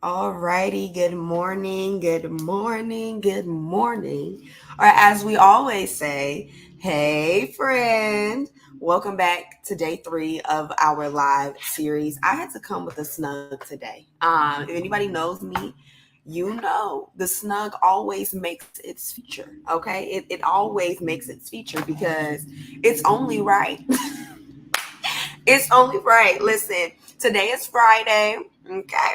All righty. Good morning. Good morning. Good morning. Or as we always say, hey, friend. Welcome back to day 3 of our live series. I had to come with a snug today. If anybody knows me, you know the snug always makes its feature. Okay, it always makes its feature because it's only right. It's only right. Listen, today is Friday. Okay,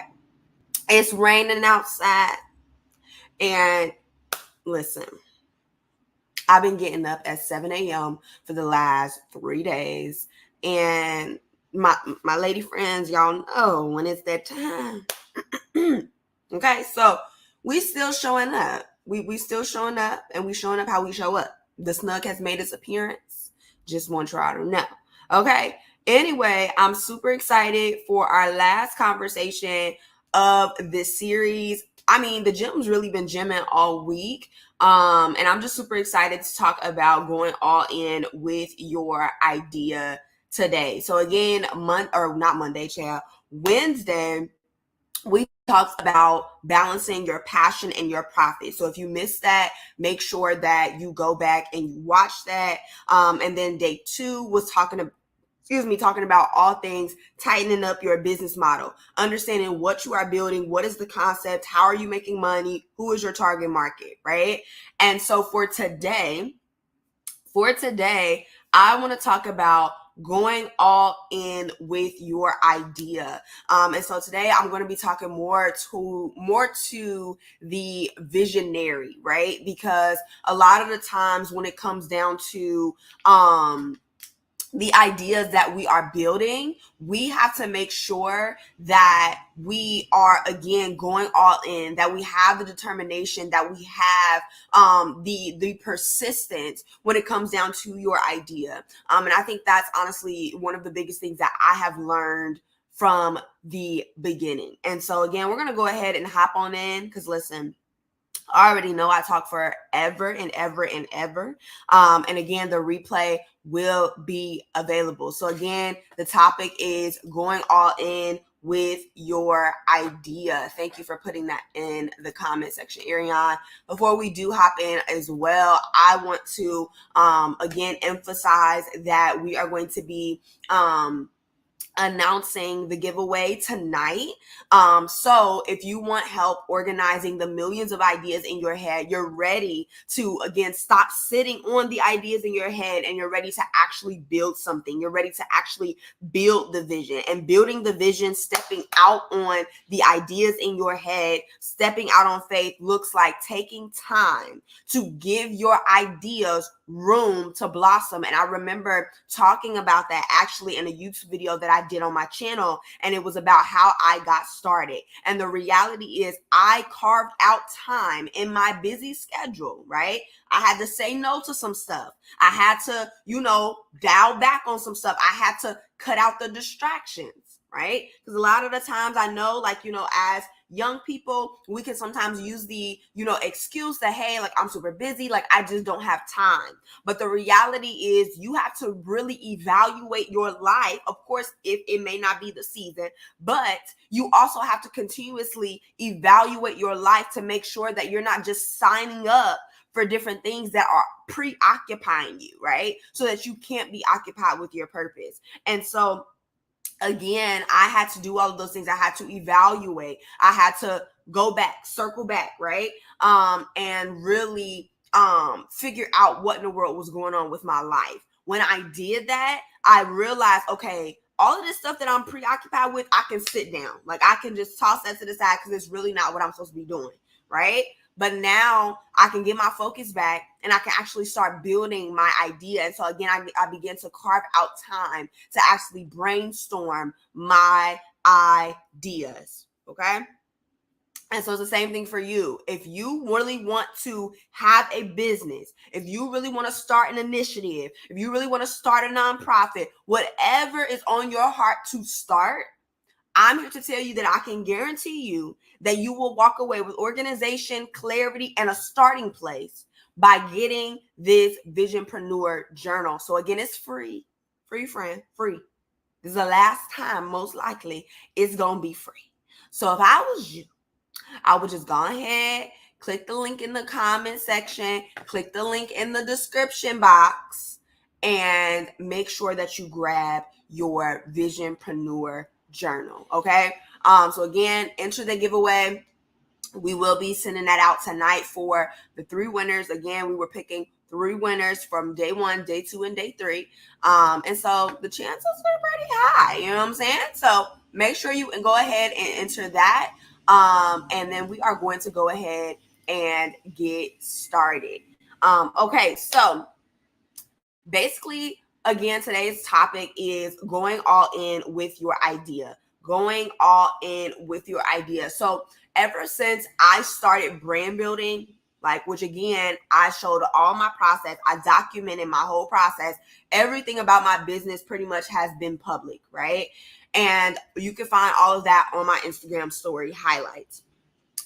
it's raining outside. And listen, I've been getting up at 7 a.m. for the last 3 days. And my lady friends, y'all know when it's that time. Okay, so we still showing up. We still showing up, and we showing up how we show up. The snug has made its appearance. Just want y'all to know. Okay. Anyway, I'm super excited for our last conversation of this series. I mean, the gym's really been gymming all week. And I'm just super excited to talk about going all in with your idea today. So again, not Monday, child, Wednesday, we talked about balancing your passion and your profit. So if you missed that, make sure that you go back and you watch that. And then day 2 was talking about all things tightening up your business model, understanding what you are building, what is the concept, how are you making money, who is your target market, right? And so for today, I want to talk about going all in with your idea. And so today I'm going to be talking more to the visionary, right? Because a lot of the times when it comes down to the ideas that we are building, we have to make sure that we are, again, going all in, that we have the determination, that we have the persistence when it comes down to your idea. And I think that's honestly one of the biggest things that I have learned from the beginning. And so again, we're going to go ahead and hop on in because listen, I already know I talk forever and ever and ever. And again, the replay will be available. So again, the topic is going all in with your idea. Thank you for putting that in the comment section, Ariane. Before we do hop in as well, I want to again emphasize that we are going to be announcing the giveaway tonight. So if you want help organizing the millions of ideas in your head, you're ready to, again, stop sitting on the ideas in your head and you're ready to actually build something. You're ready to actually build the vision. And building the vision, stepping out on the ideas in your head, stepping out on faith looks like taking time to give your ideas room to blossom. And I remember talking about that actually in a YouTube video that I did on my channel, and it was about how I got started. And the reality is I carved out time in my busy schedule, right? I had to say no to some stuff. I had to, dial back on some stuff. I had to cut out the distractions, right? Because a lot of the times I know, as young people, we can sometimes use the, excuse that, hey, like I'm super busy, like I just don't have time. But the reality is you have to really evaluate your life. Of course, if it may not be the season, but you also have to continuously evaluate your life to make sure that you're not just signing up for different things that are preoccupying you, right? So that you can't be occupied with your purpose. And so again, I had to do all of those things. I had to evaluate. I had to go back, circle back, right? And really figure out what in the world was going on with my life. When I did that, I realized, okay, all of this stuff that I'm preoccupied with, I can sit down. Like I can just toss that to the side because it's really not what I'm supposed to be doing, right? But now I can get my focus back and I can actually start building my idea. And so again, I began to carve out time to actually brainstorm my ideas. Okay. And so it's the same thing for you. If you really want to have a business, if you really want to start an initiative, if you really want to start a nonprofit, whatever is on your heart to start, I'm here to tell you that I can guarantee you that you will walk away with organization, clarity, and a starting place by getting this Visionpreneur journal. So again, it's free, friend, free. This is the last time, most likely, it's going to be free. So if I was you, I would just go ahead, click the link in the comment section, click the link in the description box, and make sure that you grab your Visionpreneur journal, okay? So again, enter the giveaway. We will be sending that out tonight for the 3 winners. Again, we were picking 3 winners from day 1, day 2, and day 3. And so the chances are pretty high, you know what I'm saying? So make sure you go ahead and enter that. And then we are going to go ahead and get started. Okay, so basically, again, today's topic is going all in with your idea. Going all in with your idea. So ever since I started brand building, which again, I showed all my process, I documented my whole process. Everything about my business pretty much has been public, right? And you can find all of that on my Instagram story highlights.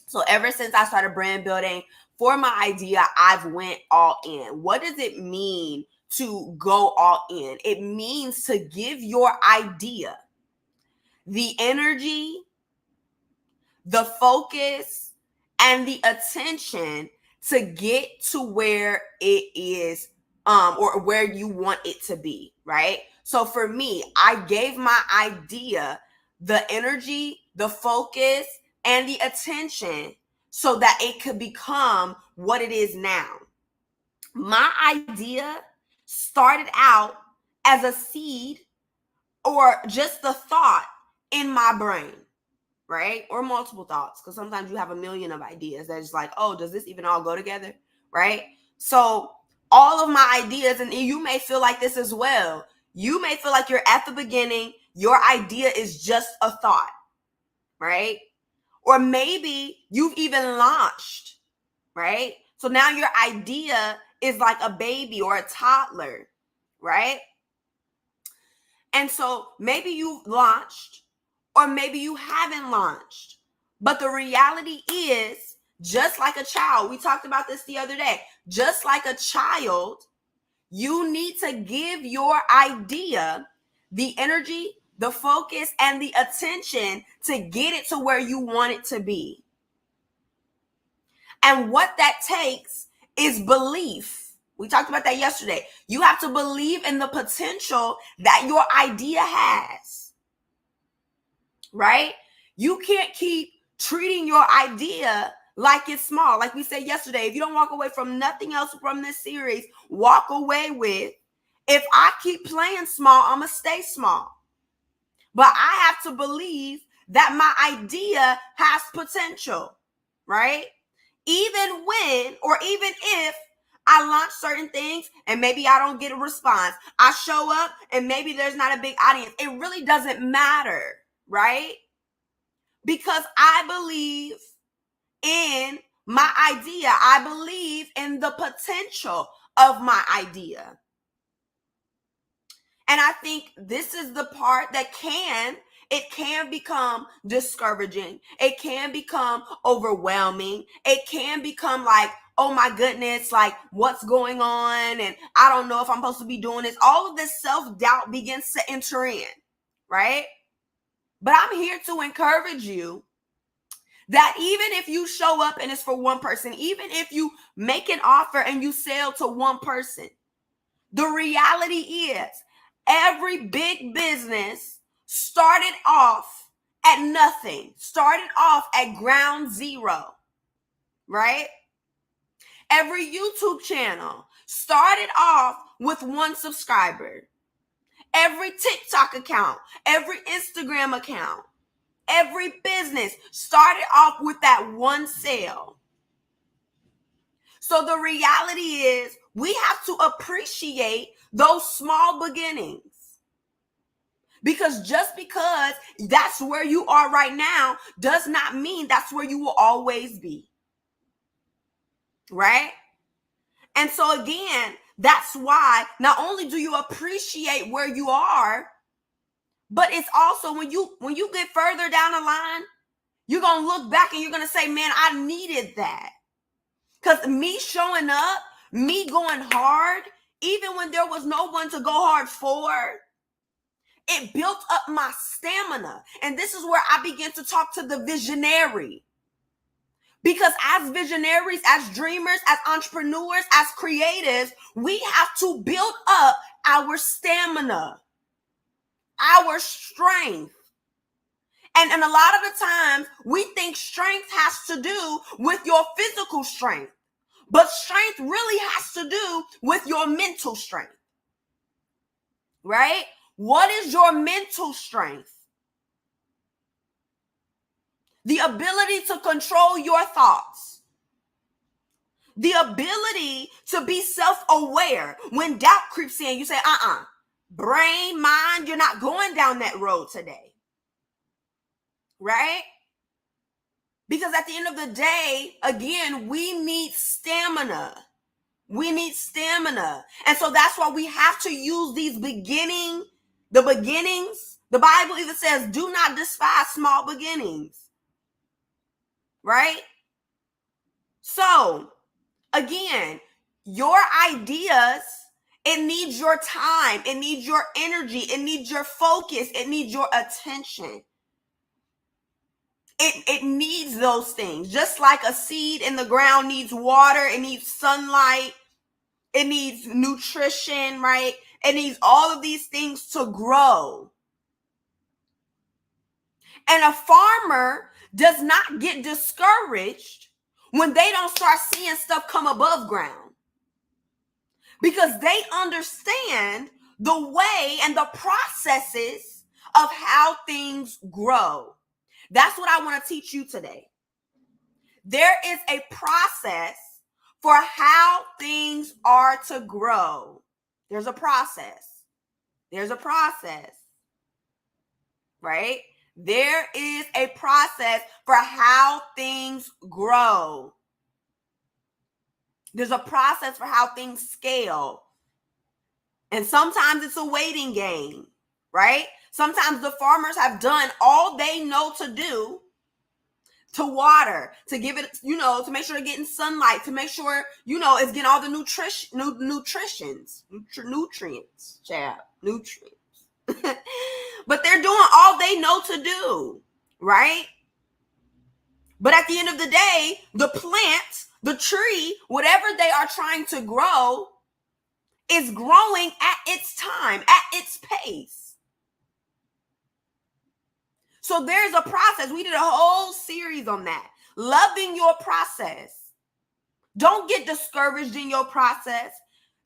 So ever since I started brand building for my idea, I've went all in. What does it mean to go all in? It means to give your idea the energy, the focus, and the attention to get to where it is, or where you want it to be, right? So for me, I gave my idea the energy, the focus, and the attention so that it could become what it is now. My idea started out as a seed or just the thought in my brain, right? Or multiple thoughts, because sometimes you have a million of ideas that's like, oh, does this even all go together, right? So all of my ideas, and you may feel like this as well, you may feel like you're at the beginning, your idea is just a thought, right? Or maybe you've even launched, right? So now your idea is like a baby or a toddler, right? And so maybe you've launched, or maybe you haven't launched. But the reality is, just like a child, we talked about this the other day, just like a child, you need to give your idea the energy, the focus, and the attention to get it to where you want it to be. And what that takes is belief. We talked about that yesterday. You have to believe in the potential that your idea has, right? You can't keep treating your idea like it's small. Like we said yesterday, if you don't walk away from nothing else from this series, walk away with, if I keep playing small, I'm going to stay small. But I have to believe that my idea has potential, right? Even when, or even if I launch certain things and maybe I don't get a response, I show up and maybe there's not a big audience. It really doesn't matter, right? Because I believe in my idea. I believe in the potential of my idea. And I think this is the part that it can become discouraging. It can become overwhelming. It can become like, oh my goodness, like what's going on? And I don't know if I'm supposed to be doing this. All of this self-doubt begins to enter in, right? But I'm here to encourage you that even if you show up and it's for one person, even if you make an offer and you sell to one person, the reality is every big business started off at nothing, started off at ground zero, right? Every YouTube channel started off with one subscriber. Every TikTok account, every Instagram account, every business started off with that one sale. So the reality is we have to appreciate those small beginnings. Because just because that's where you are right now does not mean that's where you will always be. Right? And so again, that's why not only do you appreciate where you are, but it's also when you get further down the line, you're going to look back and you're going to say, man, I needed that. Because me showing up, me going hard, even when there was no one to go hard for, it built up my stamina. And this is where I begin to talk to the visionary. Because as visionaries, as dreamers, as entrepreneurs, as creatives, we have to build up our stamina, our strength. And a lot of the times we think strength has to do with your physical strength, but strength really has to do with your mental strength, right? What is your mental strength? The ability to control your thoughts. The ability to be self-aware. When doubt creeps in, you say, brain, mind, you're not going down that road today. Right? Because at the end of the day, again, we need stamina. We need stamina. And so that's why we have to use the beginnings. The Bible even says, do not despise small beginnings. Right? So, again, your ideas, it needs your time, it needs your energy, it needs your focus, it needs your attention. It needs those things. Just like a seed in the ground needs water, it needs sunlight, it needs nutrition, right? It needs all of these things to grow. And a farmer does not get discouraged when they don't start seeing stuff come above ground, because they understand the way and the processes of how things grow. That's what I want to teach you today. There is a process for how things are to grow. There's a process. There's a process, right? There is a process for how things grow. There's a process for how things scale. And sometimes it's a waiting game, right? Sometimes the farmers have done all they know to do to water, to give it, to make sure they're getting sunlight, to make sure, it's getting all the nutrients, nutrients. But they're doing all they know to do, right? But at the end of the day, the plant, the tree, whatever they are trying to grow is growing at its time, at its pace. So there's a process. We did a whole series on that. Loving your process. Don't get discouraged in your process.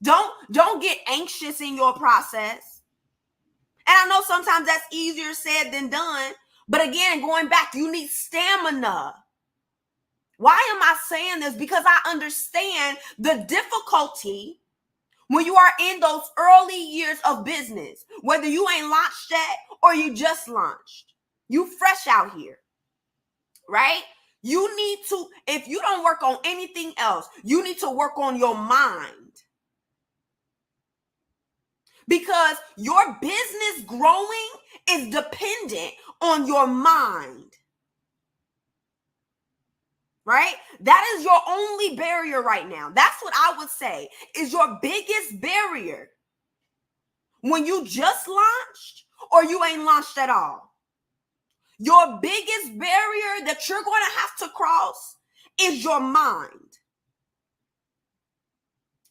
Don't get anxious in your process. And I know sometimes that's easier said than done. But again, going back, you need stamina. Why am I saying this? Because I understand the difficulty when you are in those early years of business, whether you ain't launched yet or you just launched. You fresh out here, right? You need to, if you don't work on anything else, you need to work on your mind. Because your business growing is dependent on your mind. Right? That is your only barrier right now. That's what I would say is your biggest barrier when you just launched or you ain't launched at all. Your biggest barrier that you're going to have to cross is your mind.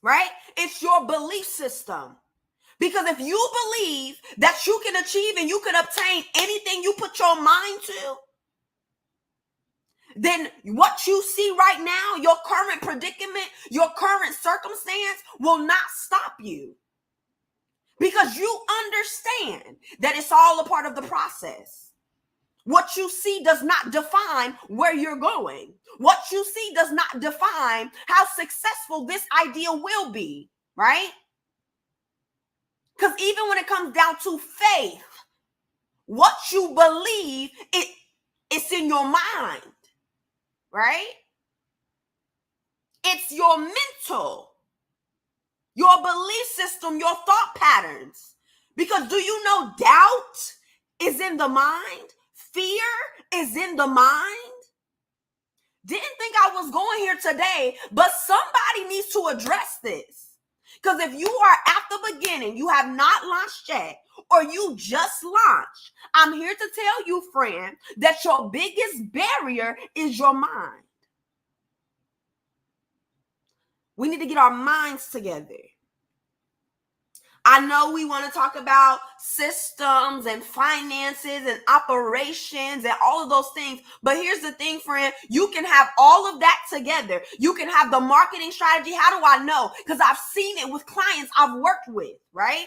Right? It's your belief system. Because if you believe that you can achieve and you can obtain anything you put your mind to, then what you see right now, your current predicament, your current circumstance will not stop you. Because you understand that it's all a part of the process. What you see does not define where you're going. What you see does not define how successful this idea will be, right? Because even when it comes down to faith, what you believe, it's in your mind. Right? It's your mental, your belief system, your thought patterns. Because do you know doubt is in the mind? Fear is in the mind? Didn't think I was going here today, but somebody needs to address this. Because if you are at the beginning, you have not launched yet, or you just launched, I'm here to tell you, friend, that your biggest barrier is your mind. We need to get our minds together. I know we want to talk about systems and finances and operations and all of those things. But here's the thing, friend. You can have all of that together. You can have the marketing strategy. How do I know? Because I've seen it with clients I've worked with, right?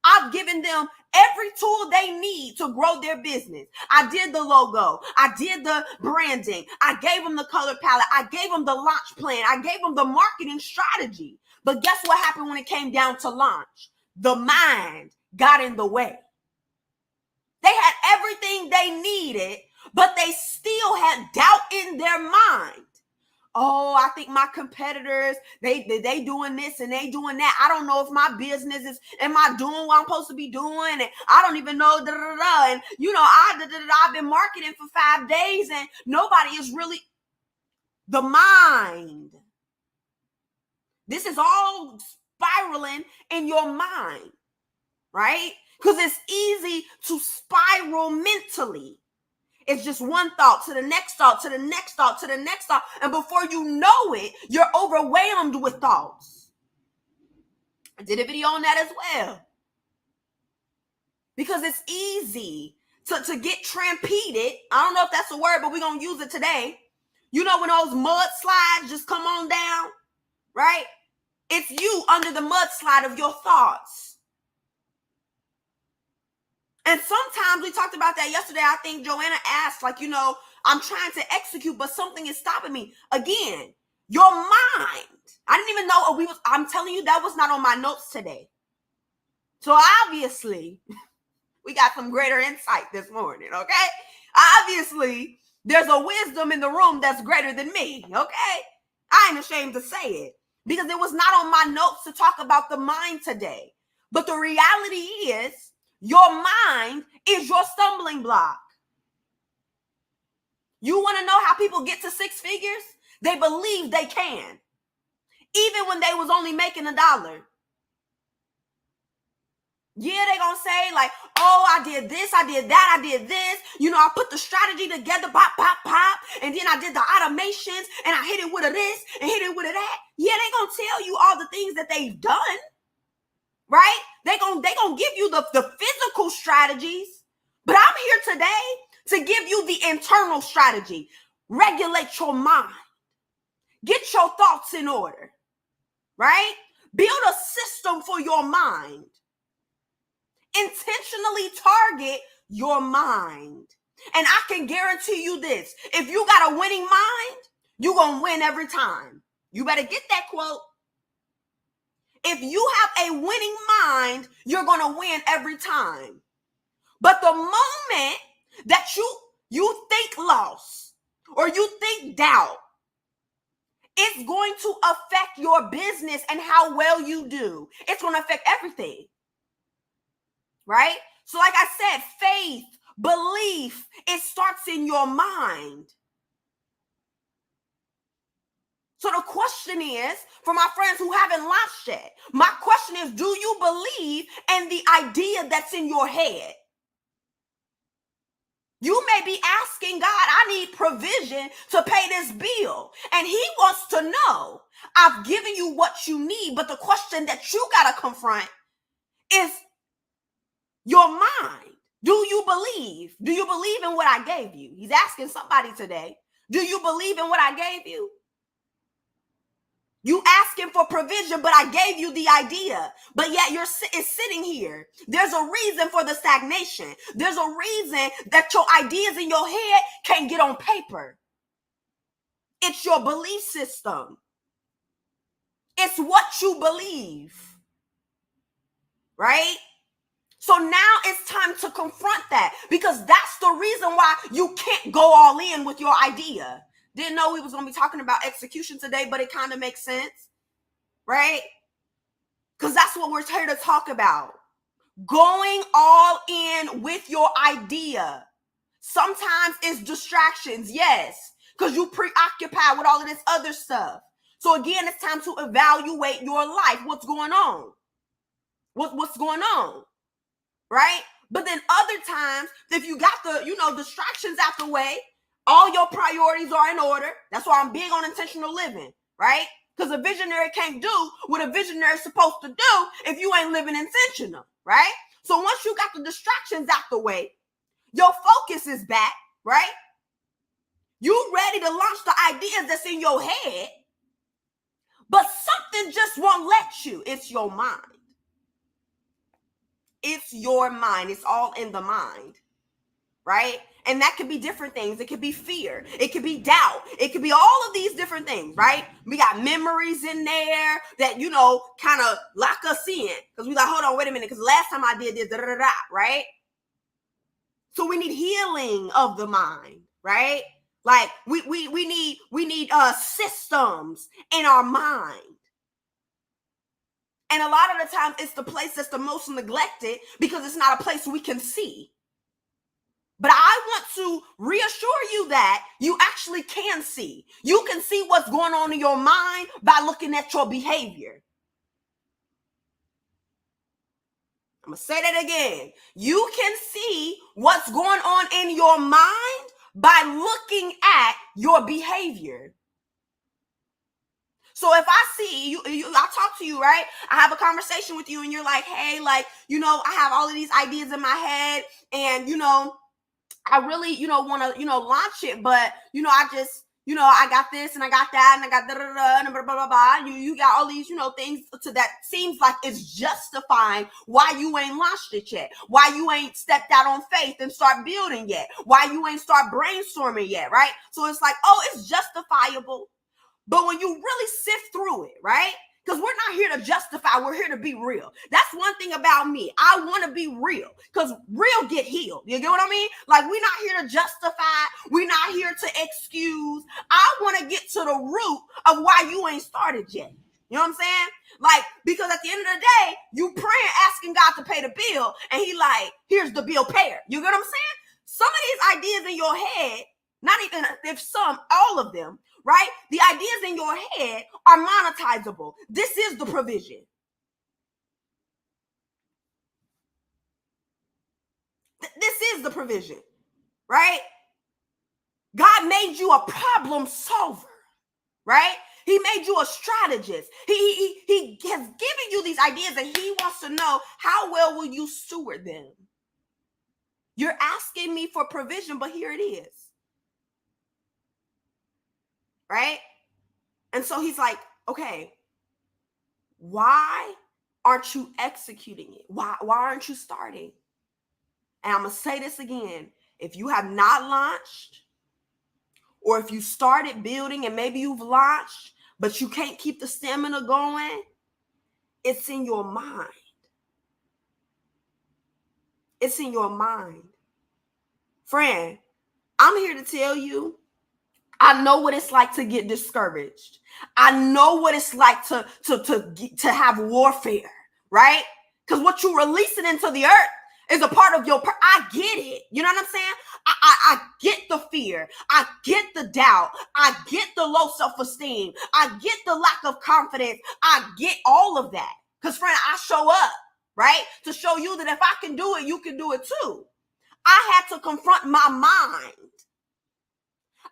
I've given them every tool they need to grow their business. I did the logo. I did the branding. I gave them the color palette. I gave them the launch plan. I gave them the marketing strategy. But guess what happened when it came down to launch? The mind got in the way. They had everything they needed, but they still had doubt in their mind. Oh, I think my competitors, they doing this and they doing that. I don't know if my business is, am I doing what I'm supposed to be doing? And I don't even know, And, I've been marketing for 5 days and nobody is really, the mind. This is all spiraling in your mind, right? Because it's easy to spiral mentally. It's just one thought to the next thought, to the next thought, to the next thought. And before you know it, you're overwhelmed with thoughts. I did a video on that as well. Because it's easy to get trampeded. I don't know if that's a word, but we're going to use it today. You know when those mudslides just come on down, right? It's you under the mudslide of your thoughts. And sometimes we talked about that yesterday. I think Joanna asked, I'm trying to execute, but something is stopping me. Again, your mind. I didn't even know I'm telling you, that was not on my notes today. So obviously, we got some greater insight this morning, okay? Obviously, there's a wisdom in the room that's greater than me, okay? I ain't ashamed to say it. Because it was not on my notes to talk about the mind today. But the reality is, your mind is your stumbling block. You want to know how people get to 6 figures? They believe they can. Even when they was only making $1. Yeah, they gonna say oh, I did this, I did that, I did this. I put the strategy together, pop, pop, pop. And then I did the automations and I hit it with a this and hit it with a that. Yeah, they gonna tell you all the things that they've done, right? They gonna give you the physical strategies. But I'm here today to give you the internal strategy. Regulate your mind. Get your thoughts in order, right? Build a system for your mind. Intentionally target your mind. And I can guarantee you this. If you got a winning mind, you're going to win every time. You better get that quote. If you have a winning mind, you're going to win every time. But the moment that you think loss or you think doubt, it's going to affect your business and how well you do. It's going to affect everything. Right? So like I said, faith, belief, it starts in your mind. So the question is, for my friends who haven't launched yet, my question is, do you believe in the idea that's in your head? You may be asking God, I need provision to pay this bill. And he wants to know, I've given you what you need, but the question that you got to confront is, your mind. Do you believe? Do you believe in what I gave you? He's asking somebody today. Do you believe in what I gave you? You asking for provision, but I gave you the idea. But yet it's sitting here. There's a reason for the stagnation. There's a reason that your ideas in your head can't get on paper. It's your belief system. It's what you believe. Right? So now it's time to confront that, because that's the reason why you can't go all in with your idea. Didn't know we was going to be talking about execution today, but it kind of makes sense, right? Because that's what we're here to talk about. Going all in with your idea. Sometimes it's distractions, yes, because you preoccupied with all of this other stuff. So again, it's time to evaluate your life. What's going on? What's going on? Right? But then other times, if you got the, distractions out the way, all your priorities are in order. That's why I'm big on intentional living, right? Because a visionary can't do what a visionary is supposed to do if you ain't living intentional, right? So once you got the distractions out the way, your focus is back, right? You ready to launch the ideas that's in your head, but something just won't let you. It's your mind. It's your mind. It's all in the mind, right? And that could be different things. It could be fear. It could be doubt. It could be all of these different things, right? We got memories in there that, kind of lock us in. Because we like, hold on, wait a minute. Because last time I did this, right? So we need healing of the mind, right? Like we need systems in our mind. And a lot of the times it's the place that's the most neglected because it's not a place we can see. But I want to reassure you that you actually can see. You can see what's going on in your mind by looking at your behavior. I'm going to say that again. You can see what's going on in your mind by looking at your behavior. So if I see you, I talk to you, right? I have a conversation with you and you're like, hey, I have all of these ideas in my head and, I really, want to, launch it, but, I just, I got this and I got that and I got and blah, blah, blah, blah. You got all these, things to that seems like it's justifying why you ain't launched it yet, why you ain't stepped out on faith and start building yet, why you ain't start brainstorming yet, right? So it's like, oh, it's justifiable. But when you really sift through it, right? Because we're not here to justify, we're here to be real. That's one thing about me. I want to be real because real get healed. You get what I mean? Like, we're not here to justify. We're not here to excuse. I want to get to the root of why you ain't started yet. You know what I'm saying? Like, because at the end of the day, you praying, asking God to pay the bill, and he like, here's the bill payer. You get what I'm saying? Some of these ideas in your head, not even if some, all of them, right? The ideas in your head are monetizable. This is the provision. This is the provision, right? God made you a problem solver, right? He made you a strategist. He has given you these ideas and he wants to know how well will you steward them. You're asking me for provision, but here it is, right? And so he's like, okay, why aren't you executing it? Why aren't you starting? And I'm going to say this again. If you have not launched, or if you started building and maybe you've launched, but you can't keep the stamina going, it's in your mind. It's in your mind. Friend, I'm here to tell you, I know what it's like to get discouraged. I know what it's like to have warfare, right? Because what you're releasing into the earth is a part of your, I get it. You know what I'm saying? I get the fear. I get the doubt. I get the low self-esteem. I get the lack of confidence. I get all of that. Because friend, I show up, right? To show you that if I can do it, you can do it too. I had to confront my mind.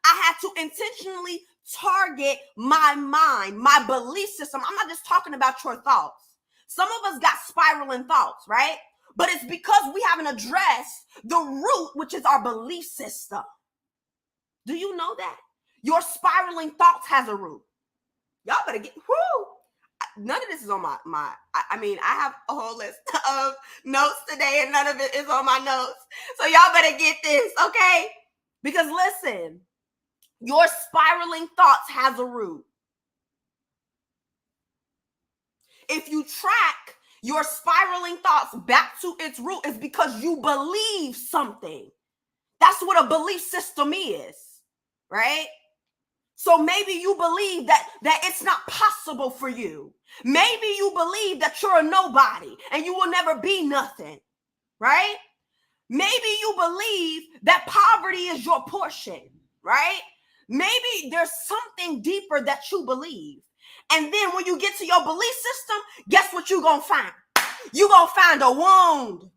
I had to intentionally target my mind, my belief system. I'm not just talking about your thoughts. Some of us got spiraling thoughts, right? But it's because we haven't addressed the root, which is our belief system. Do you know that? Your spiraling thoughts has a root. Y'all better get, none of this is on I have a whole list of notes today and none of it is on my notes. So y'all better get this, okay? Because listen, your spiraling thoughts has a root. If you track your spiraling thoughts back to its root, it's because you believe something. That's what a belief system is, right? So maybe you believe that it's not possible for you. Maybe you believe that you're a nobody and you will never be nothing, right? Maybe you believe that poverty is your portion, right? Maybe there's something deeper that you believe. And then when you get to your belief system, guess what you're going to find? You're going to find a wound.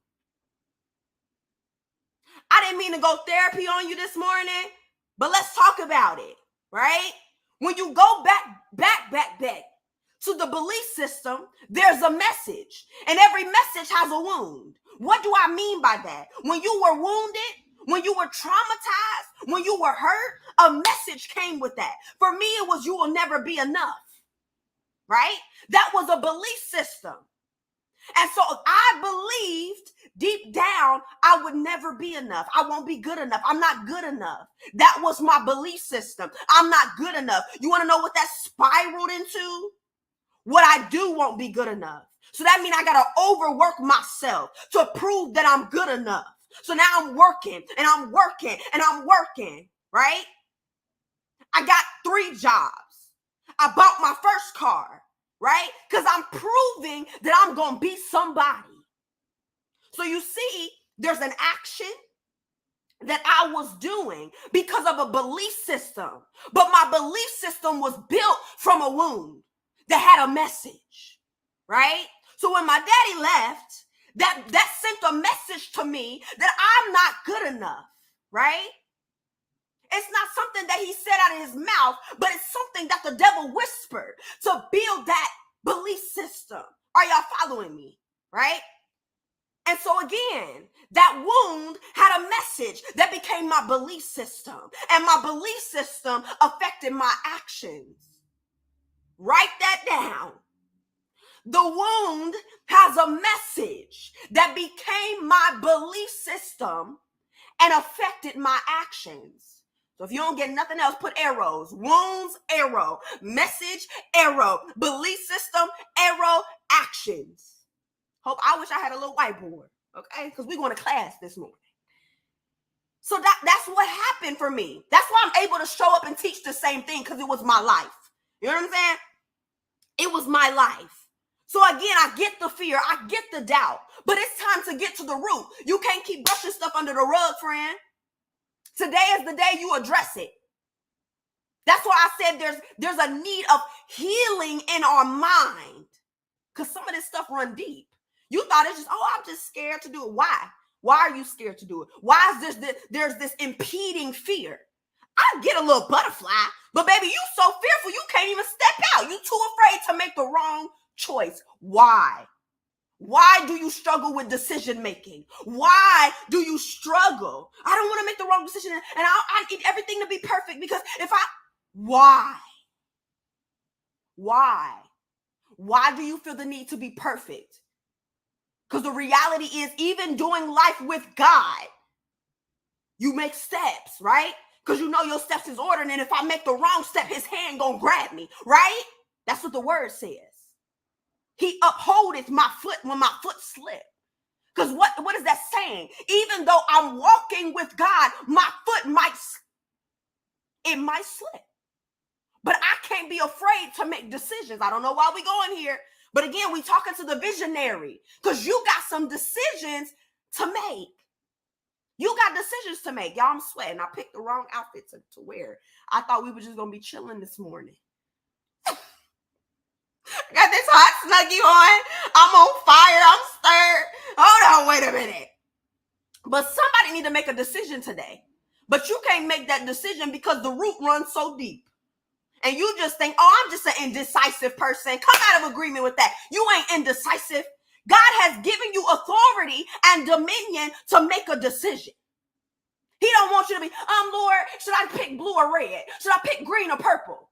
I didn't mean to go therapy on you this morning, but let's talk about it, right? When you go back to the belief system, there's a message, and every message has a wound. What do I mean by that? When you were wounded, when you were traumatized, when you were hurt, a message came with that. For me, it was, you will never be enough, right? That was a belief system. And so I believed deep down I would never be enough. I won't be good enough. I'm not good enough. That was my belief system. I'm not good enough. You want to know what that spiraled into? What I do won't be good enough. So that means I got to overwork myself to prove that I'm good enough. So now I'm working and I'm working and I'm working, right? I got 3 jobs. I bought my first car, right? Because I'm proving that I'm going to be somebody. So you see, there's an action that I was doing because of a belief system. But my belief system was built from a wound that had a message, right? So when my daddy left, that sent a message to me that I'm not good enough, right? It's not something that he said out of his mouth, but it's something that the devil whispered to build that belief system. Are y'all following me, right? And so again, that wound had a message that became my belief system, and my belief system affected my actions. Write that down. The wound has a message that became my belief system and affected my actions. So if you don't get nothing else, put arrows. Wounds, arrow. Message, arrow. Belief system, arrow. Actions. I wish I had a little whiteboard, okay? Because we're going to class this morning. So that's what happened for me. That's why I'm able to show up and teach the same thing, because it was my life. You know what I'm saying? It was my life. So again, I get the fear, I get the doubt, but it's time to get to the root. You can't keep brushing stuff under the rug, friend. Today is the day you address it. That's why I said there's a need of healing in our mind, because some of this stuff run deep. You thought it's just, I'm just scared to do it. Why? Why are you scared to do it? Why is there's this impeding fear? I get a little butterfly, but baby, you so fearful you can't even step out. You too afraid to make the wrong choice. Why? Why do you struggle with decision making? Why do you struggle? I don't want to make the wrong decision, and I need everything to be perfect, because why? Why do you feel the need to be perfect? Because the reality is, even doing life with God, you make steps, right? Because you know your steps is ordered, and if I make the wrong step, his hand gonna grab me, right? That's what the word says. He upholdeth my foot when my foot slipped. Because what is that saying? Even though I'm walking with God, my foot might slip. But I can't be afraid to make decisions. I don't know why we going here. But again, we talking to the visionary, because you got some decisions to make. You got decisions to make. Y'all, I'm sweating. I picked the wrong outfit to wear. I thought we were just going to be chilling this morning. I got this hot snuggie on. I'm on fire. I'm stirred. Hold on, wait a minute. But somebody need to make a decision today. But you can't make that decision because the root runs so deep. And you just think, I'm just an indecisive person. Come out of agreement with that. You ain't indecisive. God has given you authority and dominion to make a decision. He don't want you to be, Lord, should I pick blue or red? Should I pick green or purple?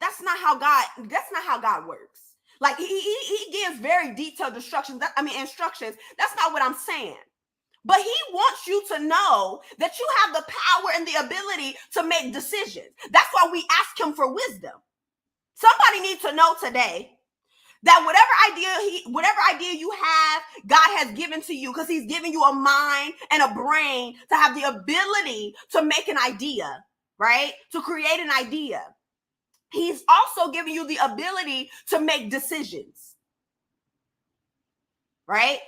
That's not how God works. Like he gives very detailed instructions. That's not what I'm saying. But he wants you to know that you have the power and the ability to make decisions. That's why we ask him for wisdom. Somebody needs to know today that whatever idea you have, God has given to you, because he's given you a mind and a brain to have the ability to make an idea, right? To create an idea. He's also giving you the ability to make decisions, right?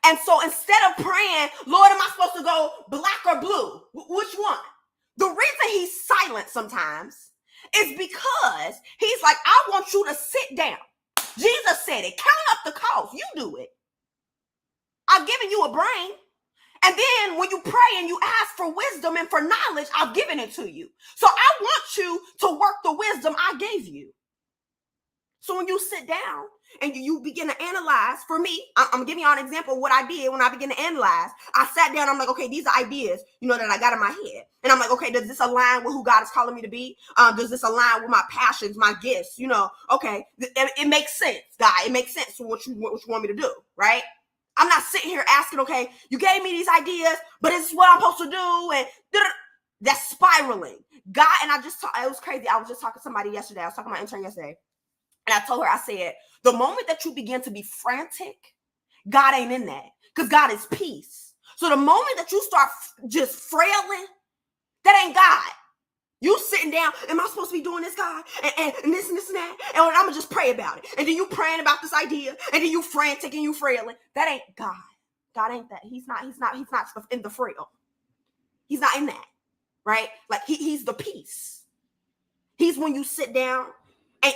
And so instead of praying, Lord, am I supposed to go black or blue? Which one? The reason he's silent sometimes is because he's like, I want you to sit down. Jesus said it. Count up the cost. You do it. I've given you a brain. And then when you pray and you ask for wisdom and for knowledge, I've given it to you. So I want you to work the wisdom I gave you. So when you sit down and you begin to analyze, for me, I'm giving you an example of what I did when I began to analyze. I sat down, I'm like, okay, these are ideas, that I got in my head. And I'm like, okay, does this align with who God is calling me to be? Does this align with my passions, my gifts? Okay, it makes sense, God. It makes sense for what you want me to do, right? I'm not sitting here asking, okay, you gave me these ideas, but this is what I'm supposed to do. And that's spiraling. God, and it was crazy. I was just talking to somebody yesterday. I was talking to my intern yesterday. And I told her, I said, the moment that you begin to be frantic, God ain't in that, because God is peace. So the moment that you start just frailing, that ain't God. You sitting down, am I supposed to be doing this, God? And this and this and that? And I'm going to just pray about it. And then you praying about this idea, and then you frantic and you frailing. That ain't God. God ain't that. He's not in the frail. He's not in that, right? Like he's the peace. He's when you sit down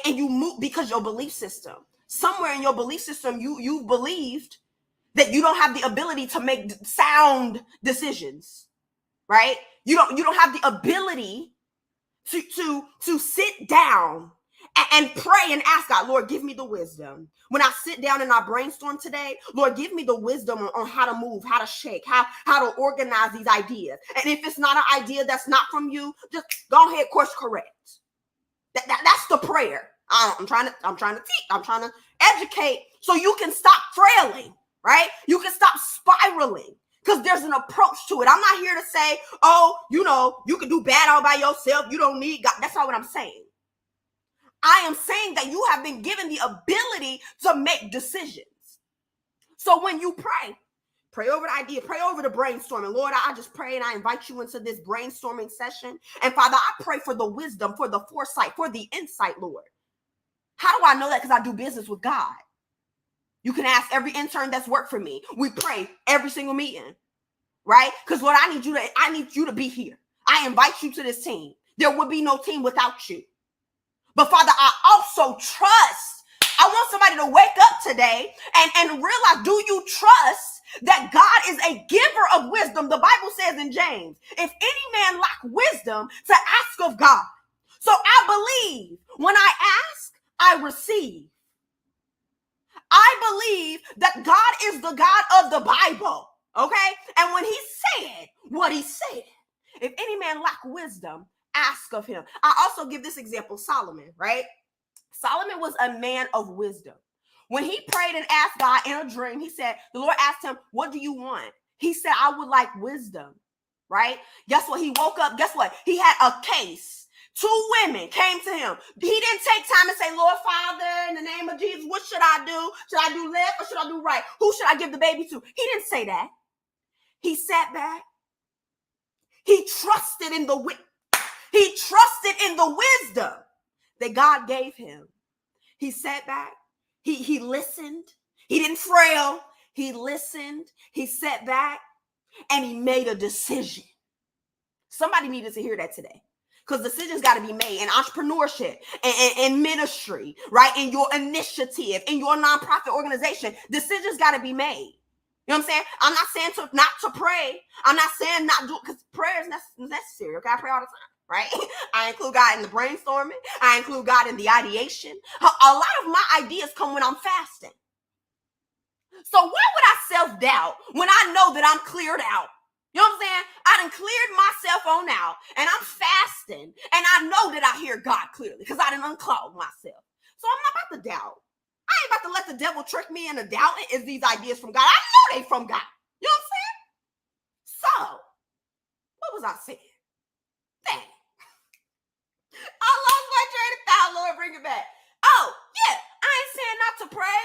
and you move, because your belief system, somewhere in your belief system, you've believed that you don't have the ability to make sound decisions, right? You don't have the ability to sit down and pray and ask God, Lord, give me the wisdom. When I sit down and I brainstorm today, Lord, give me the wisdom on how to move, how to shake, how to organize these ideas. And if it's not an idea that's not from you, just go ahead, course correct. That's the prayer. I'm trying to teach. I'm trying to educate so you can stop frailing, right? You can stop spiraling, because there's an approach to it. I'm not here to say, oh, you can do bad all by yourself. You don't need God. That's not what I'm saying. I am saying that you have been given the ability to make decisions. So when you pray over the idea, pray over the brainstorming. Lord, I just pray and I invite you into this brainstorming session. And Father, I pray for the wisdom, for the foresight, for the insight, Lord. How do I know that? Because I do business with God. You can ask every intern that's worked for me. We pray every single meeting, right? Because Lord, I need you to be here. I invite you to this team. There would be no team without you. But Father, I also trust. I want somebody to wake up today and realize, do you trust that God is a giver of wisdom? The Bible says in James, if any man lack wisdom, to ask of God. So I believe when I ask, I receive. I believe that God is the God of the Bible, okay? And when he said what he said, if any man lack wisdom, ask of him. I also give this example, Solomon, right? Solomon was a man of wisdom. When he prayed and asked God in a dream, he said, the Lord asked him, what do you want? He said, I would like wisdom, right? Guess what? He woke up. Guess what? He had a case. 2 women came to him. He didn't take time and say, Lord Father, in the name of Jesus, what should I do? Should I do left or should I do right? Who should I give the baby to? He didn't say that. He sat back. He trusted in the wisdom that God gave him. He sat back. He listened. He didn't frail. He listened. He sat back and he made a decision. Somebody needed to hear that today. Because decisions got to be made in entrepreneurship and ministry, right? In your initiative, in your nonprofit organization, decisions got to be made. You know what I'm saying? I'm not saying not to pray. I'm not saying not do, because prayer is necessary. Okay, I pray all the time, right? I include God in the brainstorming. I include God in the ideation. A lot of my ideas come when I'm fasting. So why would I self-doubt when I know that I'm cleared out? You know what I'm saying? I done cleared myself on out and I'm fasting and I know that I hear God clearly because I done unclogged myself. So I'm not about to doubt. I ain't about to let the devil trick me into doubting is these ideas from God. I know they from God. You know what I'm saying? So, what was I saying? Dang. I lost my train of thought, Lord, bring it back. Oh, yeah, I ain't saying not to pray.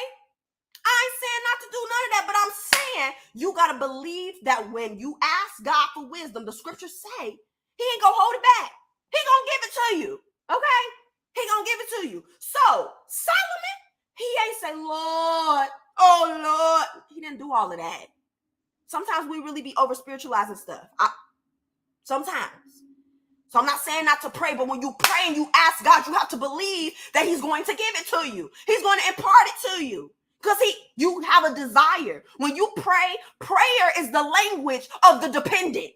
I ain't saying not to do none of that, but I'm saying you got to believe that when you ask God for wisdom, the scriptures say he ain't going to hold it back. He going to give it to you, okay? He going to give it to you. So, Solomon, he ain't say, Lord, oh, Lord. He didn't do all of that. Sometimes we really be over-spiritualizing stuff. Sometimes. So I'm not saying not to pray, but when you pray and you ask God, you have to believe that he's going to give it to you. He's going to impart it to you. Because you have a desire. When you pray, prayer is the language of the dependent.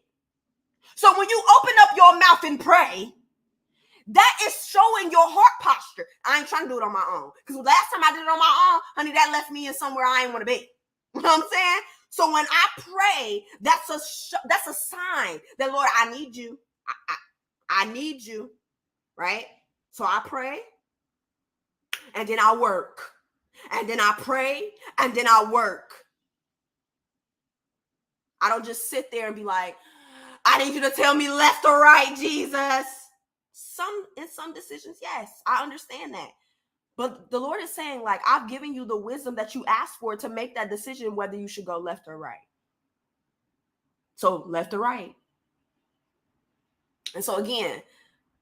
So when you open up your mouth and pray, that is showing your heart posture. I ain't trying to do it on my own. Because last time I did it on my own, honey, that left me in somewhere I ain't want to be. You know what I'm saying? So when I pray, that's a sign that, Lord, I need you. I need you, right? So I pray, and then I work. And then I pray, and then I work. I don't just sit there and be like, I need you to tell me left or right, Jesus. In some decisions, yes, I understand that. But the Lord is saying, like, I've given you the wisdom that you asked for to make that decision whether you should go left or right. So left or right. And so again,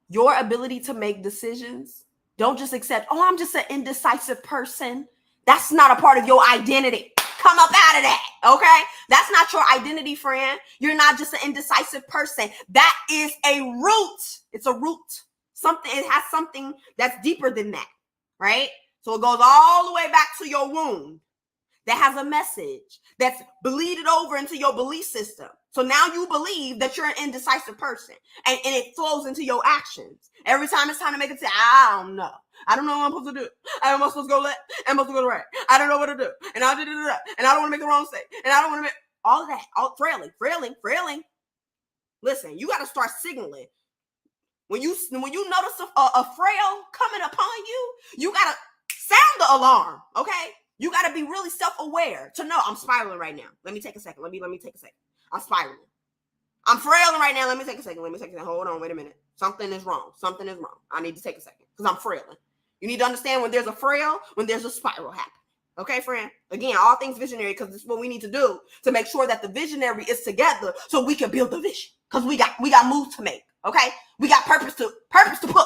your ability to make decisions, don't just accept, oh, I'm just an indecisive person. That's not a part of your identity. Come up out of that, okay? That's not your identity, friend. You're not just an indecisive person. That is a root. It's a root. It has something that's deeper than that, right? So it goes all the way back to your womb. That has a message that's bleeded over into your belief system. So now you believe that you're an indecisive person, and it flows into your actions. Every time it's time to make a decision, I don't know. I don't know what I'm supposed to do. Am I supposed to go left? Am I supposed to go right? I don't know what to do. And I did it, and I don't want to make the wrong mistake. And I don't want to make all of that. All frailing. Listen, you got to start signaling. When you notice a frail coming upon you, you got to sound the alarm, okay? You got to be really self-aware to know I'm spiraling right now. Let me take a second. Let me take a second. I'm spiraling. I'm frailing right now. Let me take a second. Hold on. Wait a minute. Something is wrong. I need to take a second because I'm frailing. You need to understand when there's a frail, when there's a spiral happening. Okay, friend? Again, all things visionary, because this is what we need to do to make sure that the visionary is together so we can build the vision. Because we got moves to make. Okay? We got purpose to push. You know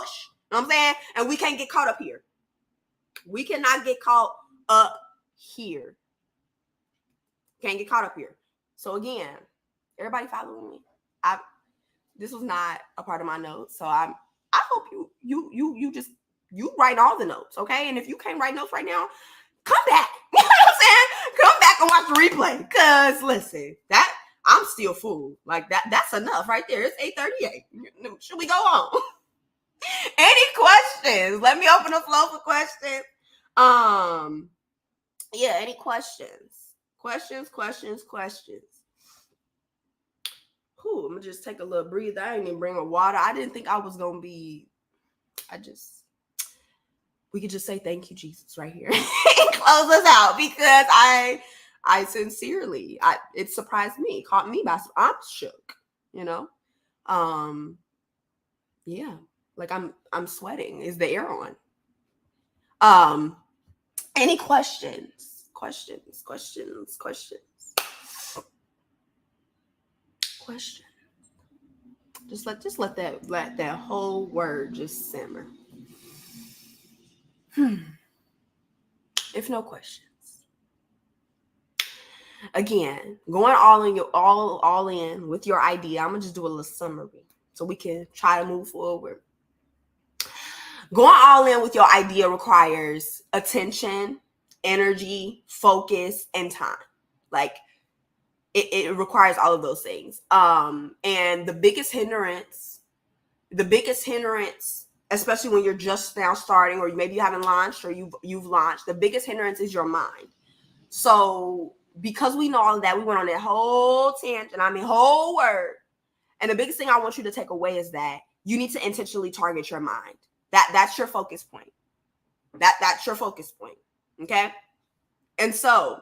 what I'm saying? And we can't get caught up here. We cannot get caught up here. Can't get caught up here. So again, everybody following me. This was not a part of my notes, so I hope you write all the notes, okay? And if you can't write notes right now, come back. You know what I'm saying? Come back and watch the replay. Cause listen, that I'm still full. Like that's enough right there. It's 8:38. Should we go on? Any questions? Let me open the floor for questions. Yeah, any questions? Questions. Whew, I'm gonna just take a little breather. I didn't even bring a water. I didn't think I was gonna be. We could just say thank you, Jesus, right here, and close us out because I sincerely, it surprised me, caught me by. I'm shook, you know. Yeah, like I'm sweating. Is the air on? Any questions? Questions. Just let that whole word just simmer. If no questions, again, going all in with your idea. I'm gonna just do a little summary so we can try to move forward. Going all in with your idea requires attention, energy, focus, and time. Like it requires all of those things. And the biggest hindrance, especially when you're just now starting, or maybe you haven't launched, or you've launched, the biggest hindrance is your mind. So because we know all of that, we went on that whole tangent, whole word. And the biggest thing I want you to take away is that you need to intentionally target your mind. That's your focus point. That's your focus point. Okay. And so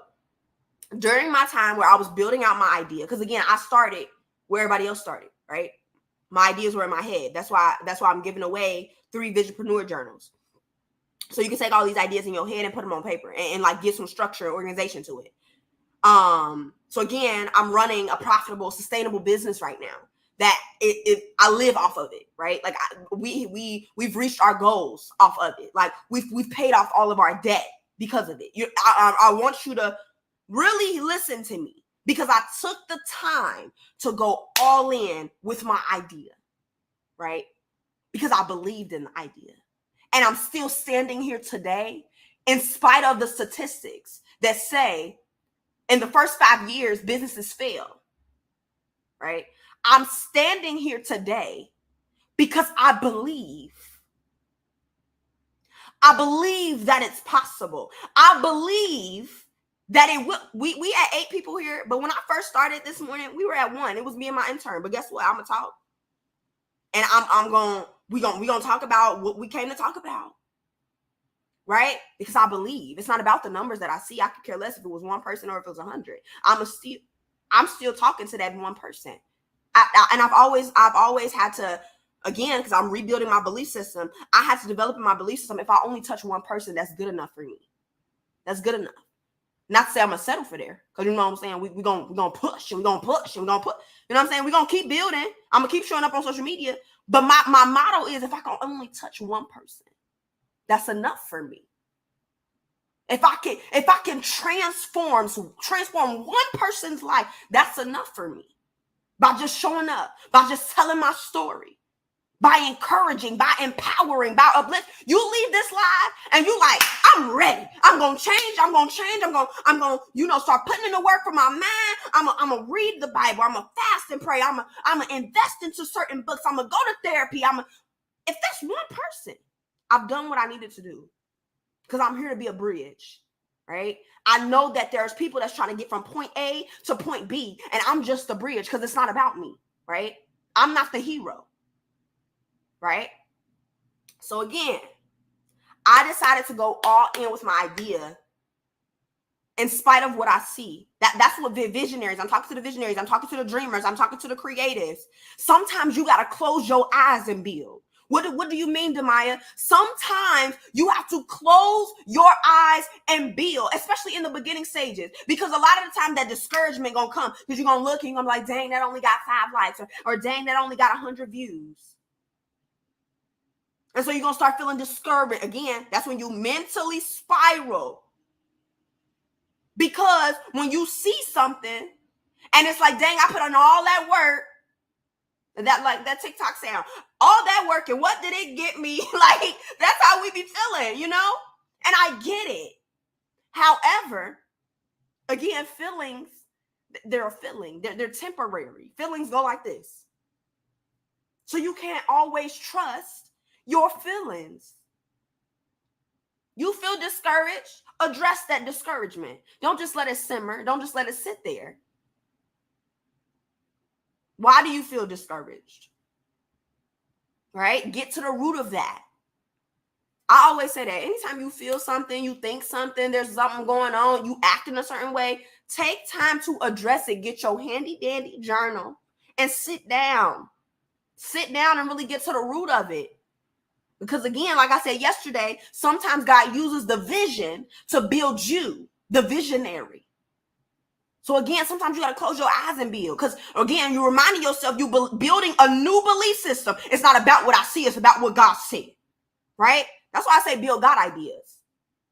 during my time where I was building out my idea, because again, I started where everybody else started, right? My ideas were in my head. That's why I'm giving away 3 Visionpreneur journals. So you can take all these ideas in your head and put them on paper and like give some structure and organization to it. So again, I'm running a profitable, sustainable business right now that I live off of it, right? Like we've reached our goals off of it. Like we've paid off all of our debt because of it. I want you to really listen to me because I took the time to go all in with my idea, right? Because I believed in the idea. And I'm still standing here today in spite of the statistics that say in the first 5 years, businesses fail, right? I'm standing here today because I believe that it's possible. I believe that it will. We had 8 people here, but when I first started this morning, we were at 1. It was me and my intern. But guess what? I'm gonna talk, and we gonna talk about what we came to talk about, right? Because I believe it's not about the numbers that I see. I could care less if it was 1 person or if it was 100. I'm still talking to that 1 person. And I've always had to, again, because I'm rebuilding my belief system, I had to develop my belief system. If I only touch 1 person, that's good enough for me. That's good enough. Not to say I'm gonna settle for there, because you know what I'm saying. We're gonna push and we're gonna push and we're gonna put. You know what I'm saying. We're gonna keep building. I'm gonna keep showing up on social media. But my motto is, if I can only touch 1 person, that's enough for me. If I can transform 1 person's life, that's enough for me. By just showing up, by just telling my story, by encouraging, by empowering, by uplifting. You leave this live and you like, I'm ready. I'm gonna change. I'm gonna, start putting in the work for my mind. I'm gonna read the Bible. I'm gonna fast and pray. I'm gonna invest into certain books. I'm gonna go to therapy. If that's 1 person, I've done what I needed to do, because I'm here to be a bridge. Right? I know that there's people that's trying to get from point A to point B, and I'm just the bridge, because it's not about me, right? I'm not the hero, right? So again, I decided to go all in with my idea in spite of what I see. That's what the visionaries, I'm talking to the visionaries, I'm talking to the dreamers, I'm talking to the creatives. Sometimes you got to close your eyes and build. What do you mean, Myah? Sometimes you have to close your eyes and build, especially in the beginning stages, because a lot of the time that discouragement gonna come, because you're gonna look and you're gonna be like, dang, that only got 5 likes, or dang, that only got 100 views. And so you're gonna start feeling discouraged. Again, that's when you mentally spiral. Because when you see something and it's like, dang, I put on all that work, that TikTok sound, all that work, and what did it get me? Like, that's how we be feeling, you know? And I get it. However, again, feelings, they're a feeling. They're temporary. Feelings go like this. So you can't always trust your feelings. You feel discouraged, address that discouragement. Don't just let it simmer. Don't just let it sit there. Why do you feel discouraged? Right? Get to the root of that. I always say that anytime you feel something, you think something, there's something going on, you act in a certain way, take time to address it. Get your handy dandy journal and sit down. Sit down and really get to the root of it. Because again, like I said yesterday, sometimes God uses the vision to build you, the visionary. So again, sometimes you got to close your eyes and build. Because again, you're reminding yourself you're building a new belief system. It's not about what I see. It's about what God said. Right? That's why I say build God ideas.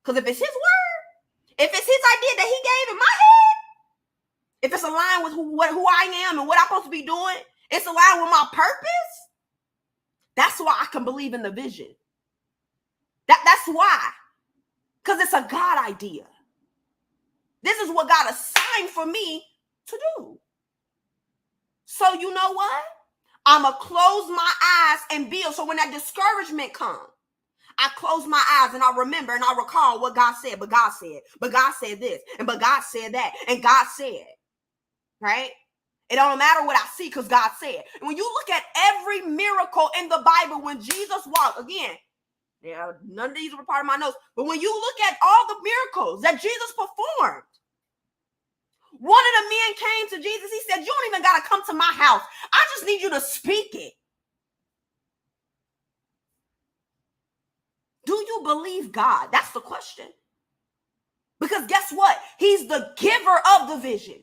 Because if it's his word, if it's his idea that he gave in my head, if it's aligned with who I am and what I'm supposed to be doing, it's aligned with my purpose, that's why I can believe in the vision. That's why. Because it's a God idea. This is what God assigned for me to do. So you know what? I'm going to close my eyes and build. So when that discouragement comes, I close my eyes and I remember and I recall what God said. But God said this. And but God said that. And God said. Right? It don't matter what I see, because God said. And when you look at every miracle in the Bible, when Jesus walked, again, yeah, none of these were part of my notes, but when you look at all the miracles that Jesus performed, one of the men came to Jesus. He said, you don't even got to come to my house. I just need you to speak it. Do you believe God? That's the question. Because guess what? He's the giver of the vision.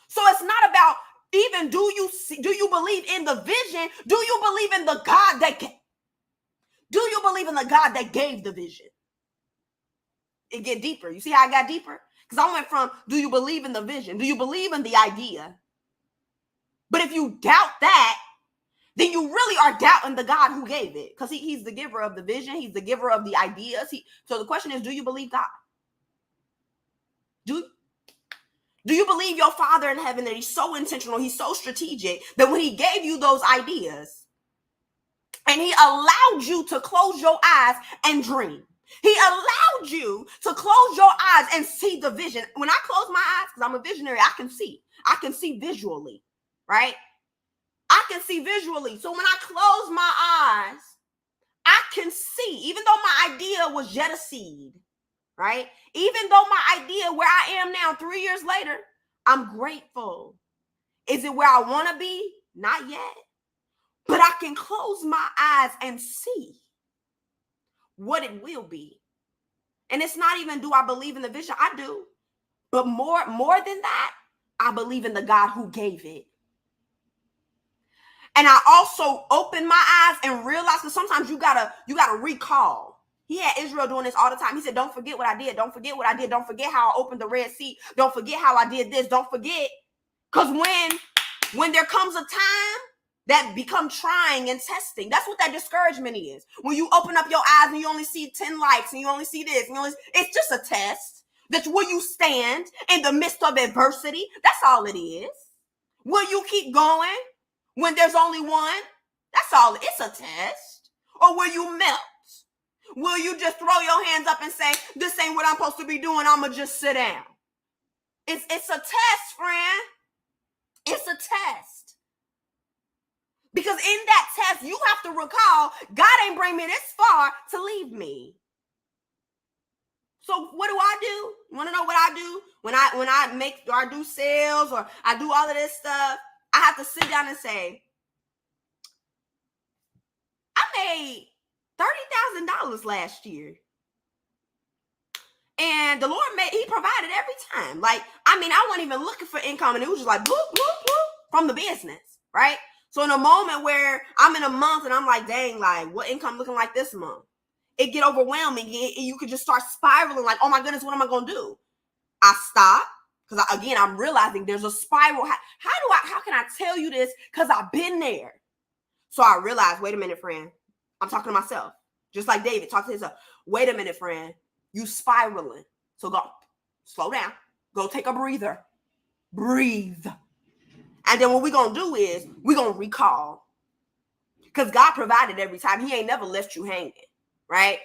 So it's not about even do you believe in the vision? Do you believe in the God that do you believe in the God that gave the vision? It get deeper. You see how I got deeper? Because I went from do you believe in the vision? Do you believe in the idea? But if you doubt that, then you really are doubting the God who gave it, because he's the giver of the vision. He's the giver of the ideas. So the question is, do you believe God? Do you believe your Father in heaven, that he's so intentional, he's so strategic, that when he gave you those ideas and he allowed you to close your eyes and dream, he allowed you to close your eyes and see the vision. When I close my eyes, because I'm a visionary, I can see visually, right? I can see visually. So when I close my eyes, I can see, even though my idea was yet a seed, right? Even though my idea where I am now 3 years later, I'm grateful. Is it where I want to be? Not yet. But I can close my eyes and see what it will be. And it's not even, do I believe in the vision? I do. But more than that, I believe in the God who gave it. And I also opened my eyes and realized that sometimes you gotta recall. He had Israel doing this all the time. He said, don't forget what I did. Don't forget what I did. Don't forget how I opened the Red Sea. Don't forget how I did this. Don't forget. Because when there comes a time that become trying and testing, that's what that discouragement is. When you open up your eyes and you only see 10 likes and you only see this, it's just a test. That's where you stand in the midst of adversity. That's all it is. Will you keep going when there's only one? That's all. It's a test. Or will you melt? Will you just throw your hands up and say, this ain't what I'm supposed to be doing, I'm going to just sit down? It's a test, friend. It's a test. Because in that test, you have to recall, God ain't bring me this far to leave me. So what do? You want to know what I do? When I do sales or I do all of this stuff, I have to sit down and say, I made $30,000 last year. And the Lord he provided every time. Like, I wasn't even looking for income, and it was just like, bloop, bloop, bloop, from the business, right? So in a moment where I'm in a month and I'm like, dang, like, what income looking like this month? It get overwhelming, and you could just start spiraling like, oh my goodness, what am I going to do? I stop, because again, I'm realizing there's a spiral. How can I tell you this? Because I've been there. So I realized, wait a minute, friend. I'm talking to myself. Just like David, talk to himself. Wait a minute, friend. You spiraling. So go, slow down. Go take a breather. Breathe. And then what we're going to do is we're going to recall. Because God provided every time. He ain't never left you hanging, right?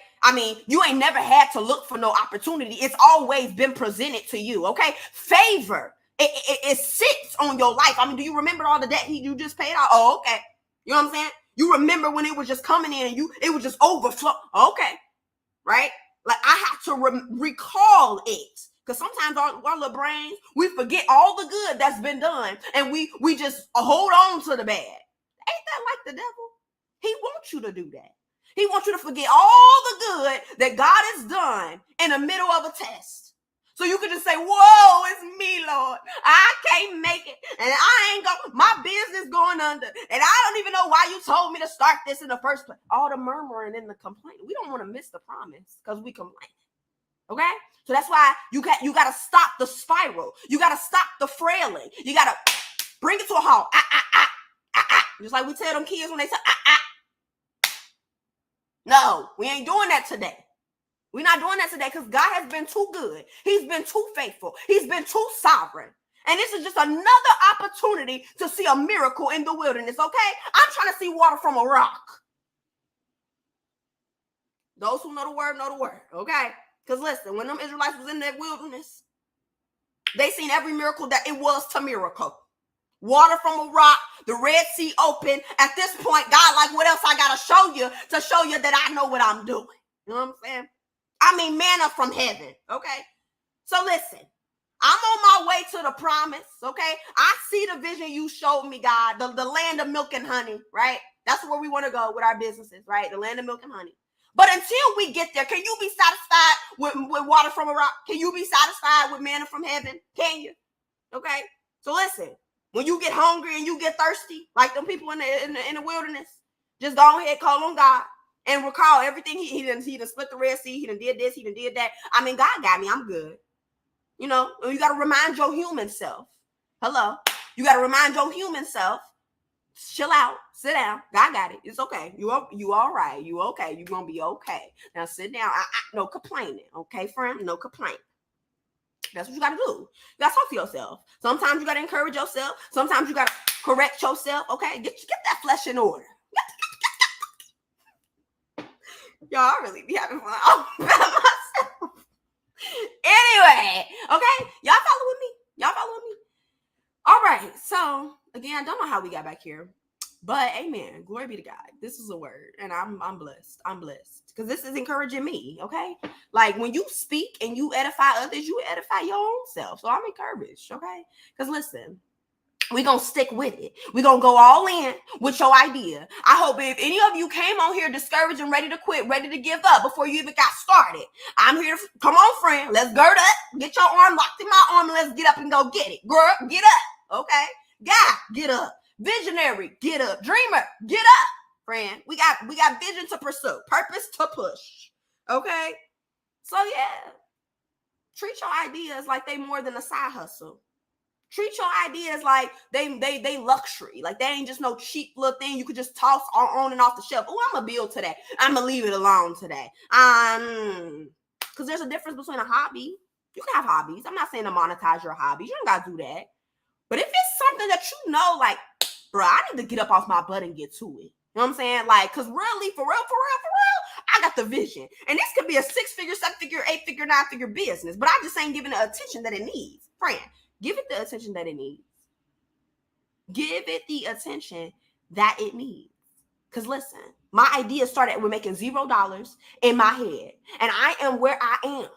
You ain't never had to look for no opportunity. It's always been presented to you, okay? Favor. It sits on your life. Do you remember all the debt you just paid out? Oh, okay. You know what I'm saying? You remember when it was just coming in and it was just overflow. Okay. Right? Like, I have to recall it. Because sometimes our little brains, we forget all the good that's been done. And we just hold on to the bad. Ain't that like the devil? He wants you to do that. He wants you to forget all the good that God has done in the middle of a test. So you could just say, whoa, it's me, Lord. I can't make it. And my business going under. And I don't even know why you told me to start this in the first place. All the murmuring and the complaining. We don't want to miss the promise because we complain. Okay? So that's why you got to stop the spiral. You got to stop the frailing. You got to bring it to a halt. Just like we tell them kids when they say, No, we ain't doing that today. We're not doing that today because God has been too good. He's been too faithful. He's been too sovereign. And this is just another opportunity to see a miracle in the wilderness, okay? I'm trying to see water from a rock. Those who know the word, okay? Because listen, when them Israelites was in that wilderness, they seen every miracle that it was to miracle. Water from a rock, the Red Sea open. At this point, God, like, what else I got to show you that I know what I'm doing? You know what I'm saying? Manna from heaven, okay? So listen, I'm on my way to the promise, okay? I see the vision you showed me, God, the land of milk and honey, right? That's where we want to go with our businesses, right? The land of milk and honey. But until we get there, can you be satisfied with water from a rock? Can you be satisfied with manna from heaven? Can you? Okay? So listen, when you get hungry and you get thirsty, like them people in the wilderness, just go ahead, call on God. And recall everything he done split the Red Sea. He done did this. He done did that. God got me. I'm good. You got to remind your human self. Hello. You got to remind your human self Chill out. Sit down. God got it. It's okay. You all right. You okay. You gonna be okay. Now sit down. No complaining. Okay, friend? No complaining. That's what you gotta do. You gotta talk to yourself. Sometimes you gotta encourage yourself. Sometimes you gotta correct yourself. Okay, get that flesh in order. Y'all, I really be having fun all by myself. Anyway, okay, y'all following me? Y'all following me? All right. So again, I don't know how we got back here, but amen. Glory be to God. This is a word, and I'm blessed. I'm blessed because this is encouraging me. Okay, like when you speak and you edify others, you edify your own self. So I'm encouraged. Okay, because listen. We're going to stick with it. We're going to go all in with your idea. I hope if any of you came on here discouraged and ready to quit, ready to give up before you even got started, I'm here. Come on, friend. Let's gird up. Get your arm locked in my arm and let's get up and go get it. Girl, get up. Okay? Guy, get up. Visionary, get up. Dreamer, get up. Friend, we got vision to pursue. Purpose to push. Okay? So, yeah. Treat your ideas like they more than a side hustle. Treat your ideas like they luxury. Like they ain't just no cheap little thing you could just toss on and off the shelf. Oh, I'm gonna build today. I'm gonna leave it alone today. Because there's a difference between a hobby. You can have hobbies. I'm not saying to monetize your hobbies. You don't gotta do that. But if it's something that you know, like, bro, I need to get up off my butt and get to it. You know what I'm saying? Like, because really, for real, I got the vision. And this could be a 6-figure, 7-figure, 8-figure, 9-figure business. But I just ain't giving it the attention that it needs. Friend. Give it the attention that it needs. Give it the attention that it needs. Because listen, my idea started with making $0 in my head. And I am where I am.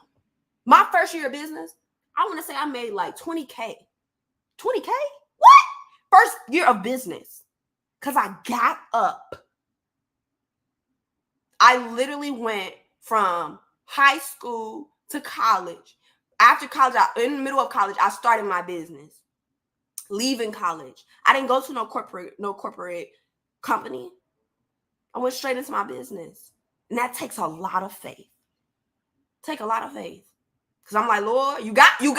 My first year of business, I want to say I made like 20K. 20K? What? First year of business. Because I got up. I literally went from high school to college. After college, in the middle of college, I started my business. Leaving college, I didn't go to no corporate company. I went straight into my business. And that takes a lot of faith. Take a lot of faith. Because I'm like, Lord, you got me. And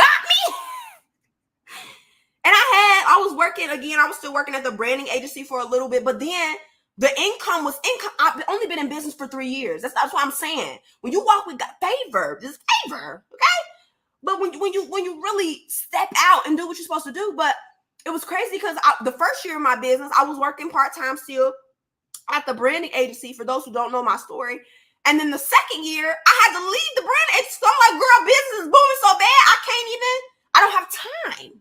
I was working again. I was still working at the branding agency for a little bit. But then the income was income. I've only been in business for 3 years. That's what I'm saying. When you walk with God, favor, just favor. Okay? But when you really step out and do what you're supposed to do, but it was crazy because the first year of my business, I was working part-time still at the branding agency, for those who don't know my story. And then the second year, I had to leave the branding agency. So I'm like, girl, business is booming so bad, I don't have time.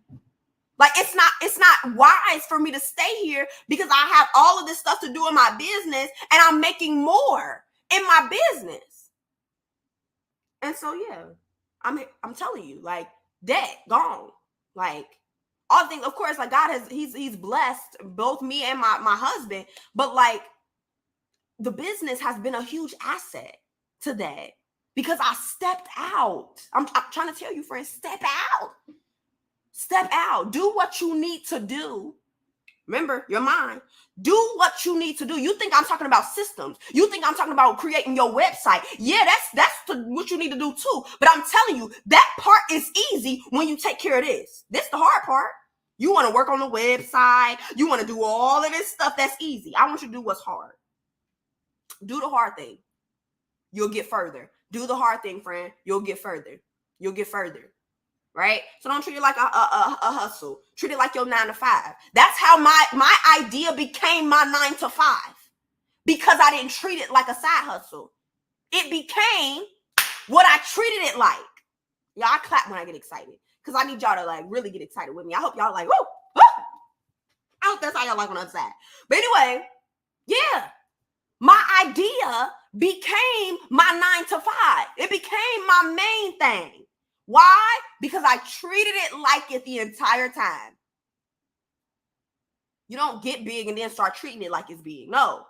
Like, it's not wise for me to stay here because I have all of this stuff to do in my business and I'm making more in my business. And so, yeah. I'm telling you, like, debt gone, like all things. Of course, like God he's blessed both me and my husband, but like the business has been a huge asset to that because I stepped out. I'm trying to tell you, friends, step out, do what you need to do. Remember, your mind. Do what you need to do. You think I'm talking about systems. You think I'm talking about creating your website. Yeah, that's what you need to do too. But I'm telling you, that part is easy when you take care of this. This is the hard part. You want to work on the website. You want to do all of this stuff that's easy. I want you to do what's hard. Do the hard thing. You'll get further. Do the hard thing, friend. You'll get further. You'll get further. Right? So don't treat it like a hustle. Treat it like your 9 to 5. That's how my idea became my 9 to 5. Because I didn't treat it like a side hustle. It became what I treated it like. Y'all, I clap when I get excited. Because I need y'all to like really get excited with me. I hope y'all like, woo, woo. I hope that's how y'all like on the other side. But anyway, yeah. My idea became my 9 to 5. It became my main thing. Why? Because I treated it like it the entire time. You don't get big and then start treating it like it's big. No.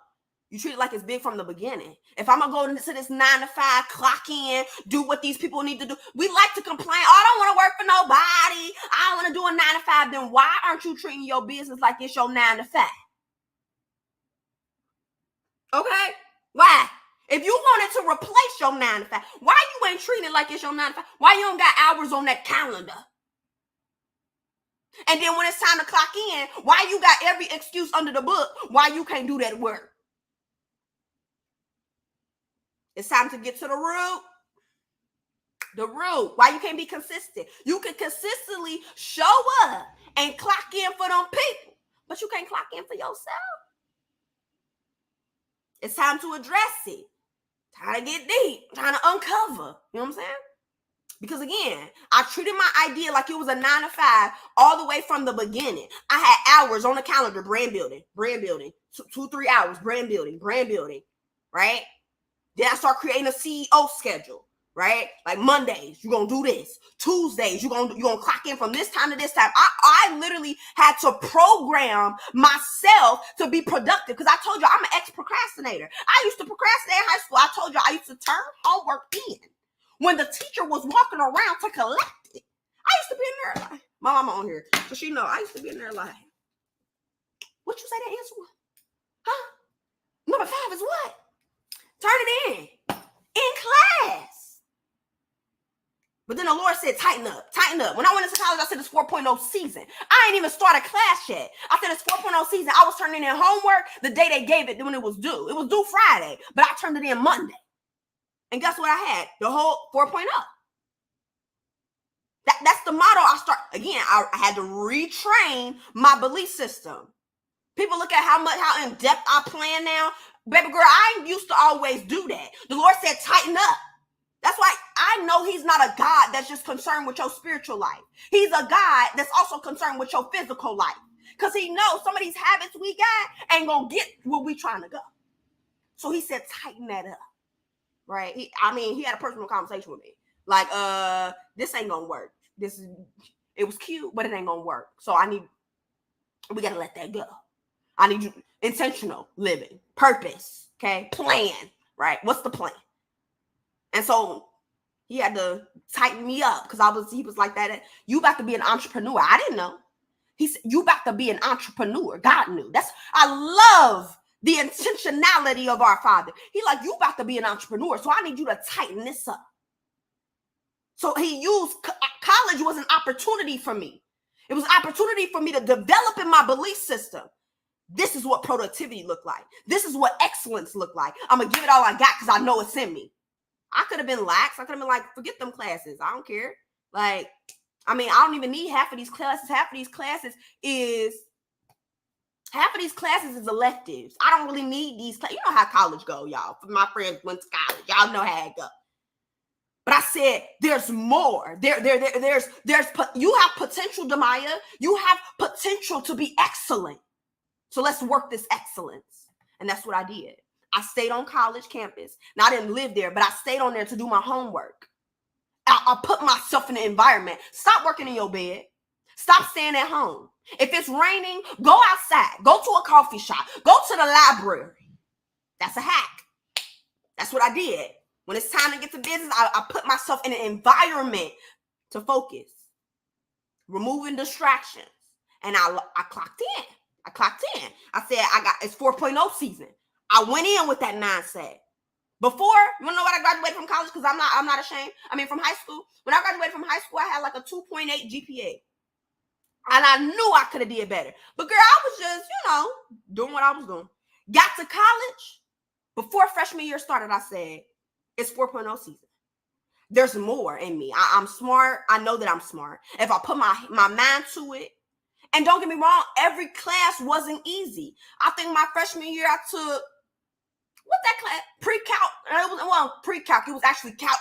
You treat it like it's big from the beginning. If I'm going to go into this 9 to 5, clock in, do what these people need to do. We like to complain. Oh, I don't want to work for nobody. I don't want to do a 9 to 5. Then why aren't you treating your business like it's your 9 to 5? Okay? Why? If you wanted to replace your 9 to 5, why you ain't treating it like it's your 9 to 5? Why you don't got hours on that calendar? And then when it's time to clock in, why you got every excuse under the book why you can't do that work? It's time to get to the root. The root. Why you can't be consistent? You can consistently show up and clock in for them people, but you can't clock in for yourself. It's time to address it. Time to get deep. Trying to uncover. You know what I'm saying? Because again, I treated my idea like it was a 9 to 5 all the way from the beginning. I had hours on the calendar, brand building, 2-3 hours, brand building, right? Then I start creating a CEO schedule, right? Like Mondays, you're going to do this. Tuesdays, you're going to clock in from this time to this time. I literally had to program myself to be productive because I told you I'm an ex-procrastinator. I used to procrastinate in high school. I told you I used to turn homework in when the teacher was walking around to collect it. I used to be in there like, my mama on here, so she know I used to be in there like, what you say that answer was? Huh? Number 5 is what? Turn it in class. But then the Lord said, tighten up. When I went into college, I said it's 4.0 season. I ain't even started class yet. I said it's 4.0 season. I was turning in homework the day they gave it when it was due. It was due Friday, but I turned it in Monday. And guess what I had? The whole 4.0. That's the motto I start. Again, I had to retrain my belief system. People look at how in depth I plan now. Baby girl, I used to always do that. The Lord said, tighten up. That's why I know he's not a God that's just concerned with your spiritual life. He's a God that's also concerned with your physical life. Because he knows some of these habits we got ain't going to get where we trying to go. So he said, tighten that up. Right? He had a personal conversation with me. Like, this ain't going to work. It was cute, but it ain't going to work. So we got to let that go. I need you intentional living, purpose, okay? Plan, right? What's the plan? And so he had to tighten me up because he was like that. You about to be an entrepreneur. I didn't know. He said, you about to be an entrepreneur. God knew. I love the intentionality of our Father. He like, you about to be an entrepreneur. So I need you to tighten this up. So he used college was an opportunity for me. It was an opportunity for me to develop in my belief system. This is what productivity looked like. This is what excellence looked like. I'm going to give it all I got because I know it's in me. I could have been lax. I could have been like, forget them classes. I don't care. Like, I don't even need half of these classes. Half of these classes is electives. I don't really need these. You know how college go, y'all. My friends went to college. Y'all know how it go. But I said, there's more. There's you have potential, Myah. You have potential to be excellent. So let's work this excellence. And that's what I did. I stayed on college campus. Now, I didn't live there, but I stayed on there to do my homework. I put myself in the environment. Stop working in your bed. Stop staying at home. If it's raining, go outside. Go to a coffee shop. Go to the library. That's a hack. That's what I did. When it's time to get to business, I put myself in an environment to focus. Removing distractions. And I clocked in. I said, it's 4.0 season. I went in with that mindset. Before, you know what I graduated from college? Because I'm not ashamed. From high school. When I graduated from high school, I had like a 2.8 GPA. And I knew I could have did better. But girl, I was just, doing what I was doing. Got to college. Before freshman year started, I said, it's 4.0 season. There's more in me. I'm smart. I know that I'm smart. If I put my mind to it. And don't get me wrong, every class wasn't easy. I think my freshman year, I took, what's that class? Pre-calc. It wasn't pre-calc. It was actually calc.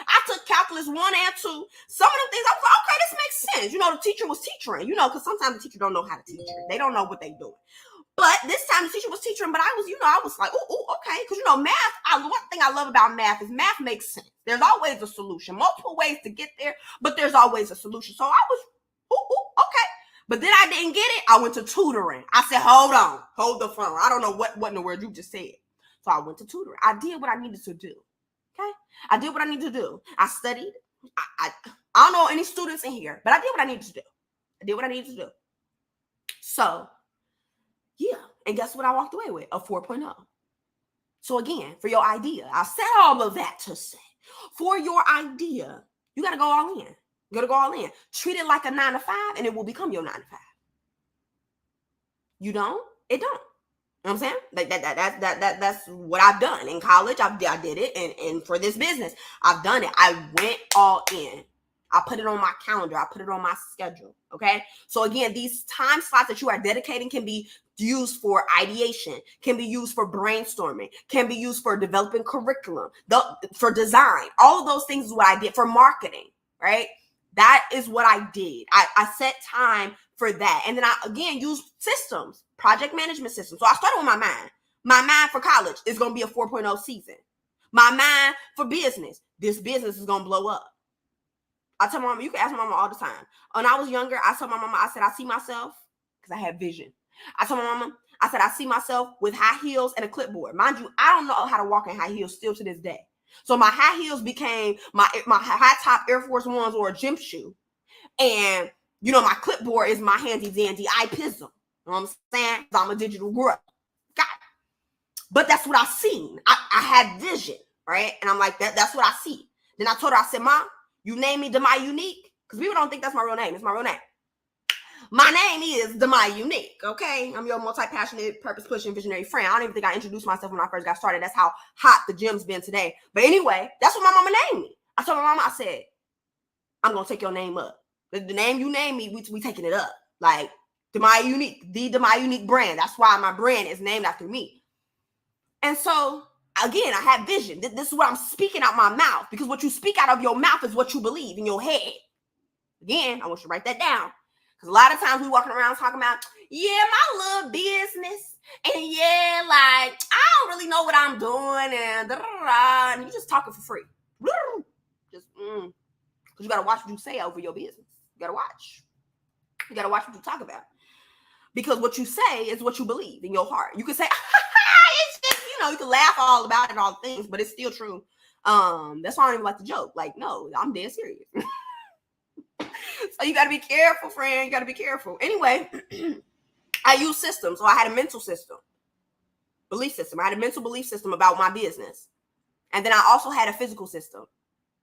I took calculus 1 and 2. Some of the things, I was like, okay, this makes sense. The teacher was teaching, because sometimes the teacher don't know how to teach. They don't know what they're doing. But this time the teacher was teaching, but I was like, okay. Because, math, one thing I love about math is math makes sense. There's always a solution. Multiple ways to get there, but there's always a solution. So I was, okay. But then I didn't get it. I went to tutoring. I said, hold the phone. I don't know what in the world you just said. So I went to tutoring. I did what I needed to do. Okay? I did what I needed to do. I studied. I don't know any students in here, but I did what I needed to do. So, yeah. And guess what I walked away with? A 4.0. So again, for your idea, I said all of that to say, for your idea, you got to go all in. You got to go all in. Treat it like a 9 to 5 and it will become your 9 to 5. You don't? It don't. You know what I'm saying? Like that's what I've done. In college, I did it. And for this business, I've done it. I went all in. I put it on my calendar. I put it on my schedule. Okay. So again, these time slots that you are dedicating can be used for ideation, can be used for brainstorming, can be used for developing curriculum, for design. All of those things is what I did for marketing, right? That is what I did. I set time for that. And then I, again, use systems, project management systems. So I started with my mind. My mind for college is going to be a 4.0 season. My mind for business, this business is going to blow up. I tell my mama, you can ask my mama all the time. When I was younger, I told my mama, I said, I see myself, because I had vision. I told my mama, I said, I see myself with high heels and a clipboard. Mind you, I don't know how to walk in high heels still to this day. So my high heels became my high top Air Force Ones or a gym shoe. And, you know, my clipboard is my handy dandy iPism. You know what I'm saying? I'm a digital girl. Got it. But that's what I seen. I had vision, right? And I'm like, that's what I see. Then I told her, I said, Mom, you name me Myah Unique? Because people don't think that's my real name. It's my real name. My name is Myah Unique, okay? I'm your multi-passionate, purpose-pushing, visionary friend. I don't even think I introduced myself when I first got started. That's how hot the gym's been today. But anyway, that's what my mama named me. I told my mama, I said, I'm going to take your name up. The name you name me, we taking it up. Like, Myah Unique, the Myah Unique brand. That's why my brand is named after me. And so, again, I have vision. This is what I'm speaking out my mouth. Because what you speak out of your mouth is what you believe in your head. Again, I want you to write that down. Because a lot of times we walking around talking about, yeah, my little business. And yeah, like, I don't really know what I'm doing. And da-da-da-da, and you just talking for free. Just, because you got to watch what you say over your business. You got to watch. You got to watch what you talk about. Because what you say is what you believe in your heart. You can say, it's just, you know, you can laugh all about it, all things, but it's still true. That's why I don't even like to joke. Like, no, I'm dead serious. So you got to be careful, friend. You got to be careful. Anyway, I use systems. So I had a mental system, belief system. I had a mental belief system about my business. And then I also had a physical system.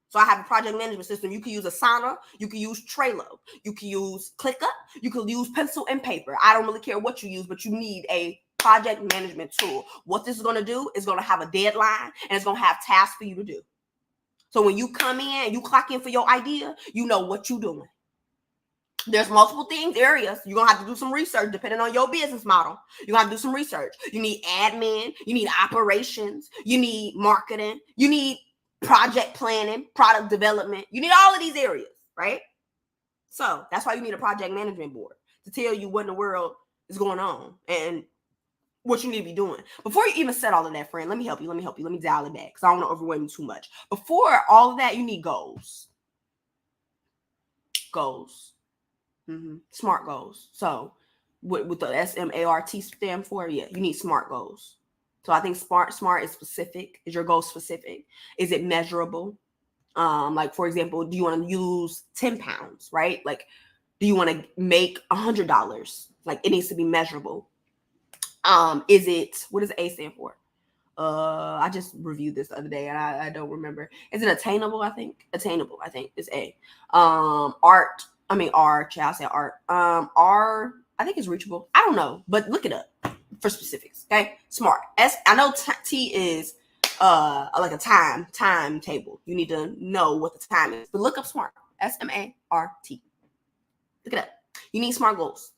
So I have a project management system. You can use Asana. You can use Trello. You can use ClickUp. You can use pencil and paper. I don't really care what you use, but you need a project management tool. What this is going to do is going to have a deadline, and it's going to have tasks for you to do. So when you come in and you clock in for your idea, you know what you're doing. There's multiple things, areas. You're going to have to do some research depending on your business model. You're going to have to do some research. You need admin. You need operations. You need marketing. You need project planning, product development. You need all of these areas, right? So that's why you need a project management board to tell you what in the world is going on and what you need to be doing. Before you even set all of that, friend, let me help you. Let me dial it back because I don't want to overwhelm you too much. Before all of that, you need goals. Goals. Smart goals. So what the SMART stand for? Yeah, you need SMART goals. So I think smart is specific. Is your goal specific? Is it measurable? Like, for example, do you want to lose 10 pounds, right? Like, do you want to make $100? Like, it needs to be measurable. Is it, what does A stand for? I just reviewed this the other day and I don't remember. Is it attainable? I think attainable. I think is A. R, child said art. R, I think it's reachable. I don't know, but look it up for specifics. Okay. Smart. I know T is like a timetable. You need to know what the time is, but look up SMART. SMART. Look it up. You need SMART goals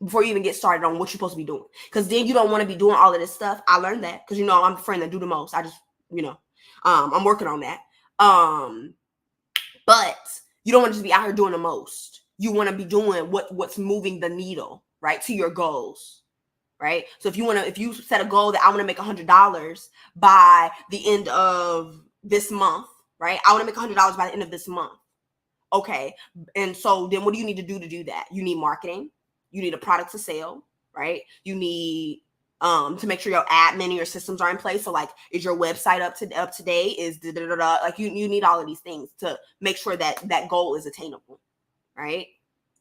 before you even get started on what you're supposed to be doing. Because then you don't want to be doing all of this stuff. I learned that because, you know, I'm the friend that do the most. I just, you know, I'm working on that. But you don't want to just be out here doing the most. You want to be doing what's moving the needle, right, to your goals, right? So if you set a goal that I want to make $100 by the end of this month, right? I want to make $100 by the end of this month. Okay. And so then what do you need to do that? You need marketing. You need a product to sell, right? You need to make sure your admin and your systems are in place. So like, is your website up to date? Is like you need all of these things to make sure that goal is attainable, right?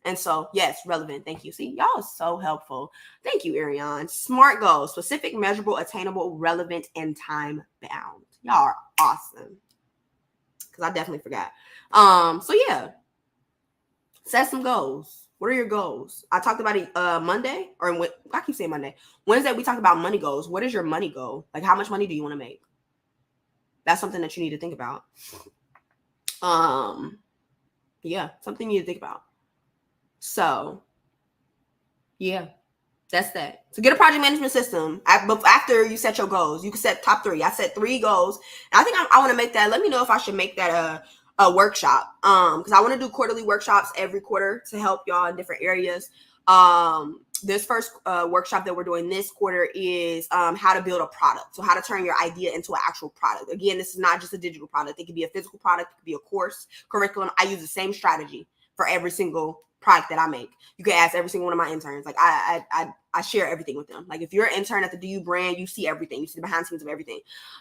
And so, yes, relevant. Thank you. See, y'all are so helpful. Thank you, Ariane. SMART goals: specific, measurable, attainable, relevant, and time bound. Y'all are awesome. because I definitely forgot. So yeah, set some goals. What are your goals? I talked about it Monday, or I keep saying Monday. Wednesday, we talked about money goals. What is your money goal? Like, how much money do you want to make? That's something that you need to think about. Yeah, something you need to think about. So, yeah, that's that. So get a project management system. After you set your goals, you can set top 3. I set 3 goals. And I think I want to make that. Let me know if I should make that a workshop. Because I want to do quarterly workshops every quarter to help y'all in different areas. This first workshop that we're doing this quarter is how to build a product. So how to turn your idea into an actual product. Again, this is not just a digital product. It could be a physical product. It could be a course, curriculum. I use the same strategy for every single product that I make. You can ask every single one of my interns. Like I share everything with them. Like if you're an intern at the DU brand, you see everything. You see the behind the scenes of everything.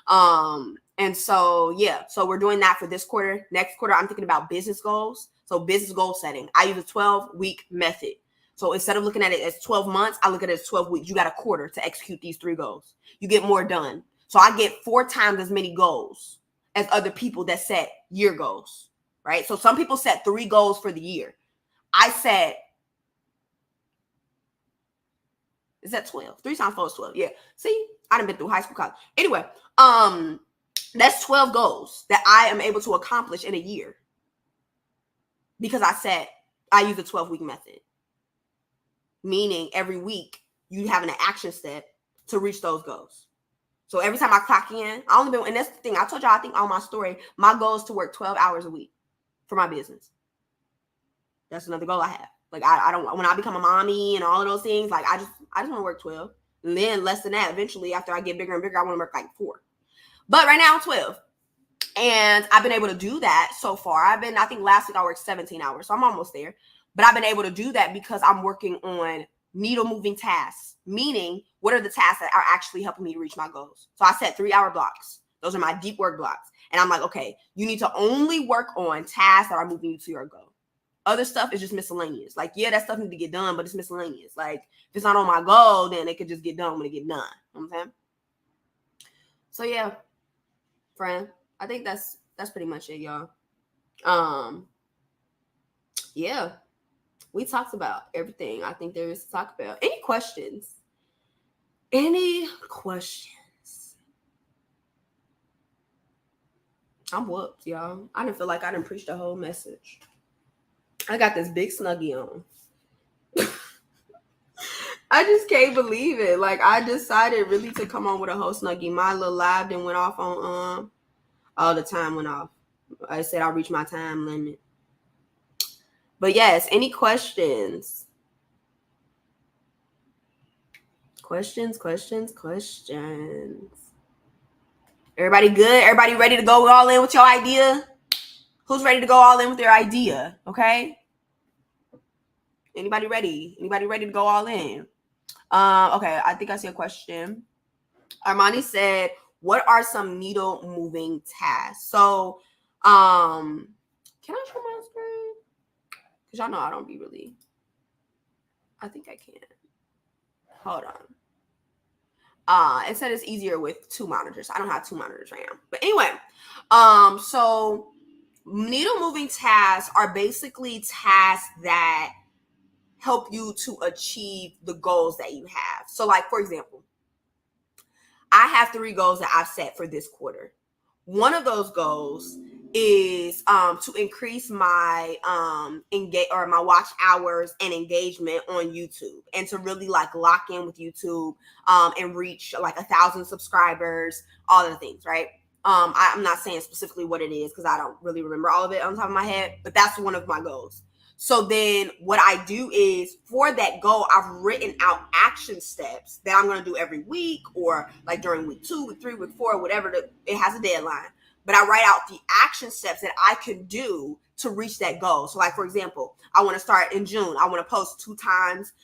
And so, yeah, so we're doing that for this quarter. Next quarter, I'm thinking about business goals. So business goal setting. I use a 12-week method. So instead of looking at it as 12 months, I look at it as 12 weeks. You got a quarter to execute these 3 goals. You get more done. So I get 4 times as many goals as other people that set year goals, right? So some people set 3 goals for the year. I set, is that 12? 3 times 4 is 12. Yeah. See, I done been through high school, college. Anyway, that's 12 goals that I am able to accomplish in a year because I use a 12-week method. Meaning every week you have an action step to reach those goals. So every time I clock in, and that's the thing. I told y'all, I think on my story, my goal is to work 12 hours a week for my business. That's another goal I have. Like I don't, when I become a mommy and all of those things, like I just want to work 12. And then less than that, eventually after I get bigger and bigger, I want to work like 4. But right now I'm 12. And I've been able to do that so far. I think last week I worked 17 hours. So I'm almost there. But I've been able to do that because I'm working on needle moving tasks, meaning what are the tasks that are actually helping me to reach my goals? So I set 3-hour blocks. Those are my deep work blocks. And I'm like, okay, you need to only work on tasks that are moving you to your goal. Other stuff is just miscellaneous. Like, yeah, that stuff needs to get done, but it's miscellaneous. Like, if it's not on my goal, then it could just get done when it get done. You know what I'm saying? So yeah, friend, I think that's pretty much it, y'all. Yeah. We talked about everything I think there is to talk about. Any questions? Any questions? I'm whooped, y'all. I didn't feel like I didn't preach the whole message. I got this big Snuggie on. I just can't believe it. Like, I decided really to come on with a whole Snuggie. My little live then went off on, all the time went off. I said I reached my time limit. But yes, any questions? Questions. Everybody good? Everybody ready to go all in with your idea? Who's ready to go all in with their idea? Okay. Anybody ready? Anybody ready to go all in? Okay, I think I see a question. Armani said, what are some needle moving tasks? So, can I show my screen? Because y'all know I don't be really. I think I can. Hold on. It said it's easier with 2 monitors. I don't have 2 monitors right now. But anyway, so needle moving tasks are basically tasks that help you to achieve the goals that you have. So like, for example, I have 3 goals that I've set for this quarter. One of those goals is to increase my my watch hours and engagement on YouTube, and to really like lock in with YouTube and reach like 1,000 subscribers, all of the things, right? I'm not saying specifically what it is because I don't really remember all of it on top of my head, but that's one of my goals. So then what I do is for that goal, I've written out action steps that I'm going to do every week, or like during week 2, week 3, week 4, whatever. It has a deadline, but I write out the action steps that I can do to reach that goal. So like, for example, I want to start in June. I want to post 2 times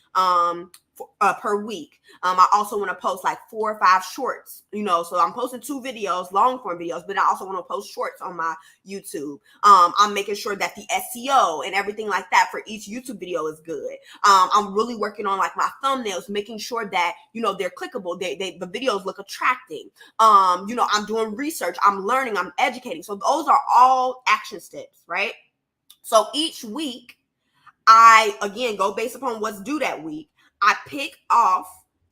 per week. I also want to post like 4 or 5 shorts, so I'm posting 2 videos, long form videos, but I also want to post shorts on my YouTube. I'm making sure that the SEO and everything like that for each YouTube video is good. I'm really working on like my thumbnails, making sure that, they're clickable. The videos look attracting. I'm doing research, I'm learning, I'm educating. So those are all action steps, right? So each week, I, again, go based upon what's due that week. I pick off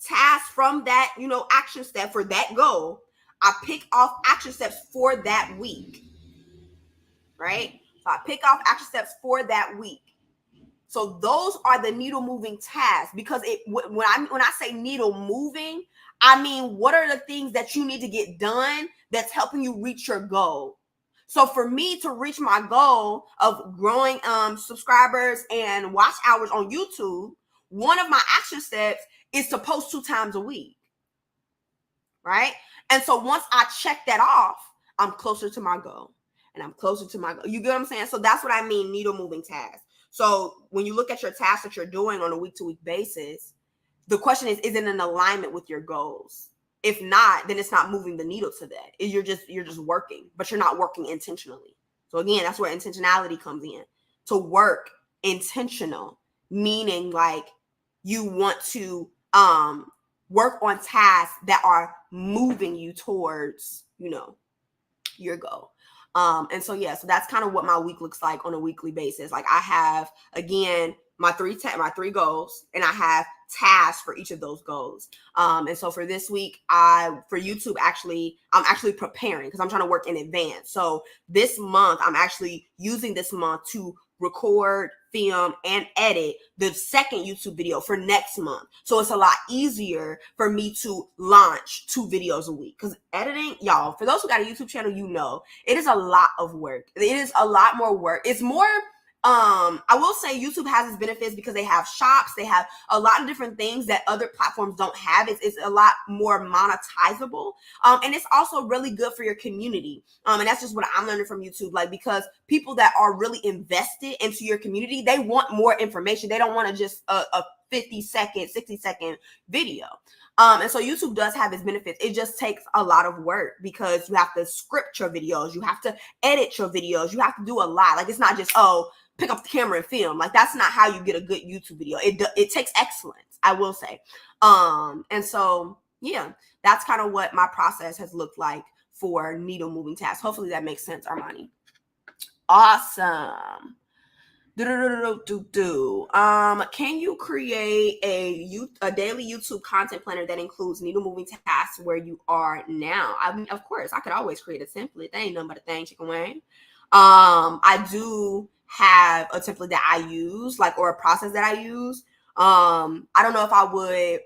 tasks from that, action step for that goal. I pick off action steps for that week, right? So I pick off action steps for that week. So those are the needle moving tasks, because when I say needle moving, I mean, what are the things that you need to get done that's helping you reach your goal? So for me to reach my goal of growing subscribers and watch hours on YouTube, one of my action steps is to post 2 times a week, right? And so once I check that off, I'm closer to my goal, and I'm closer to my goal. You get what I'm saying? So that's what I mean, needle moving tasks. So when you look at your tasks that you're doing on a week-to-week basis, the question is it in alignment with your goals? If not, then it's not moving the needle to that. You're just working, but you're not working intentionally. So again, that's where intentionality comes in. To work intentional, meaning like you want to work on tasks that are moving you towards, your goal. And so, yeah, so that's kind of what my week looks like on a weekly basis. Like I have, again, my three goals, and I have tasks for each of those goals. And so for this week, for YouTube, I'm actually preparing because I'm trying to work in advance. So this month, I'm actually using this month to record, film, and edit the second YouTube video for next month. So it's a lot easier for me to launch 2 videos a week, because editing, y'all, for those who got a YouTube channel, it is a lot of work. It is a lot more work. It's more, I will say YouTube has its benefits because they have shops, they have a lot of different things that other platforms don't have. It's a lot more monetizable. And it's also really good for your community. And that's just what I'm learning from YouTube, like, because people that are really invested into your community, they want more information. They don't want to just a 50-second, 60-second video. And so YouTube does have its benefits. It just takes a lot of work because you have to script your videos, you have to edit your videos, you have to do a lot. Like, it's not just, pick up the camera and film. Like, that's not how you get a good YouTube video. It takes excellence, I will say. And so, yeah, that's kind of what my process has looked like for needle moving tasks. Hopefully that makes sense, Armani. Awesome. Can you create a daily YouTube content planner that includes needle moving tasks where you are now? I mean, of course, I could always create a template. That ain't nothing but a thing, chicken wing. I do have a template that I use, or a process that I use. I don't know if I would.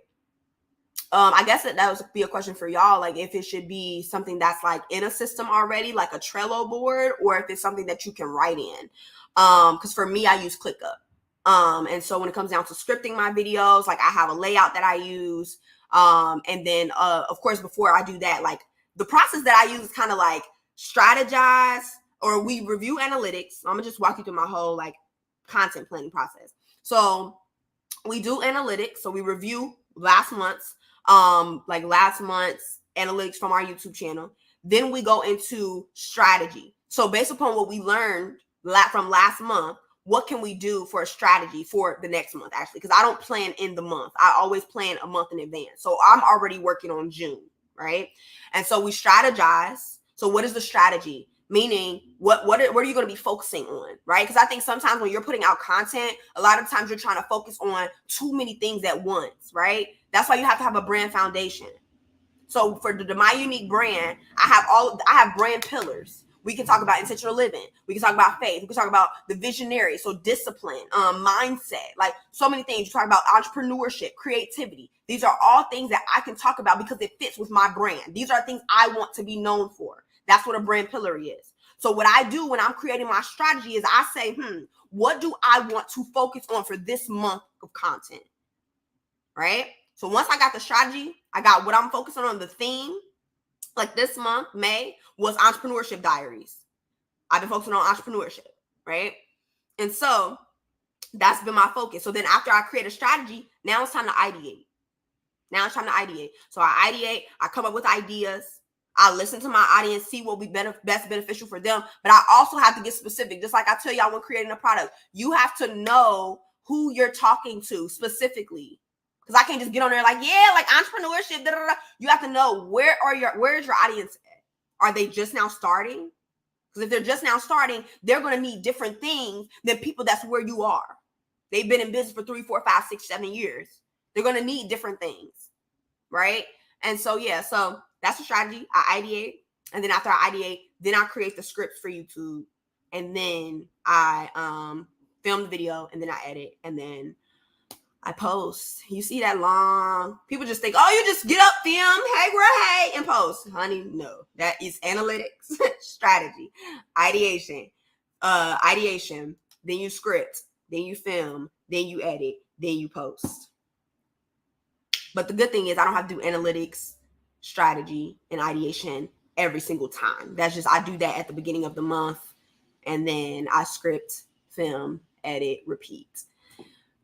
I guess that would be a question for y'all, like if it should be something that's like in a system already, like a Trello board, or if it's something that you can write in. Because for me, I use ClickUp. And so when it comes down to scripting my videos, like I have a layout that I use. And then, of course, before I do that, like the process that I use is kind of like strategize, or we review analytics. I'm gonna just walk you through my whole like content planning process. So we do analytics. So we review last month's analytics from our YouTube channel. Then we go into strategy. So based upon what we learned from last month, what can we do for a strategy for the next month, actually? Because I don't plan in the month. I always plan a month in advance. So I'm already working on June, right? And so we strategize. So what is the strategy? Meaning, what are you going to be focusing on, right? Because I think sometimes when you're putting out content, a lot of times you're trying to focus on too many things at once, right? That's why you have to have a brand foundation. So for the My Unique brand, I have brand pillars. We can talk about intentional living. We can talk about faith. We can talk about the visionary. So discipline, mindset, like so many things. You talk about entrepreneurship, creativity. These are all things that I can talk about because it fits with my brand. These are things I want to be known for. That's what a brand pillar is. So what I do when I'm creating my strategy is I say, what do I want to focus on for this month of content, right? So once I got the strategy, I got what I'm focusing on, the theme. Like this month, May, was entrepreneurship diaries. I've been focusing on entrepreneurship, right? And so That's been my focus. So then after I create a strategy, now it's time to ideate. So I ideate, I come up with ideas. I listen to my audience, see what would be best beneficial for them. But I also have to get specific. Just like I tell y'all when creating a product, you have to know who you're talking to specifically. Because I can't just get on there like, yeah, like entrepreneurship, da, da, da. You have to know where is your audience at? Are they just now starting? Because if they're just now starting, they're going to need different things than people that's where you are. They've been in business for 3, 4, 5, 6, 7 years. They're going to need different things, right? And so, yeah, so that's the strategy. I ideate. And then after I ideate, then I create the scripts for YouTube. And then I film the video, and then I edit, and then I post. You see that long? People just think, oh, you just get up, film, hey, girl, hey, and post. Honey, no. That is analytics, strategy, ideation, then you script, then you film, then you edit, then you post. But the good thing is I don't have to do analytics, strategy, and ideation every single time. That's just, I do that at the beginning of the month, and then I script, film, edit, repeat.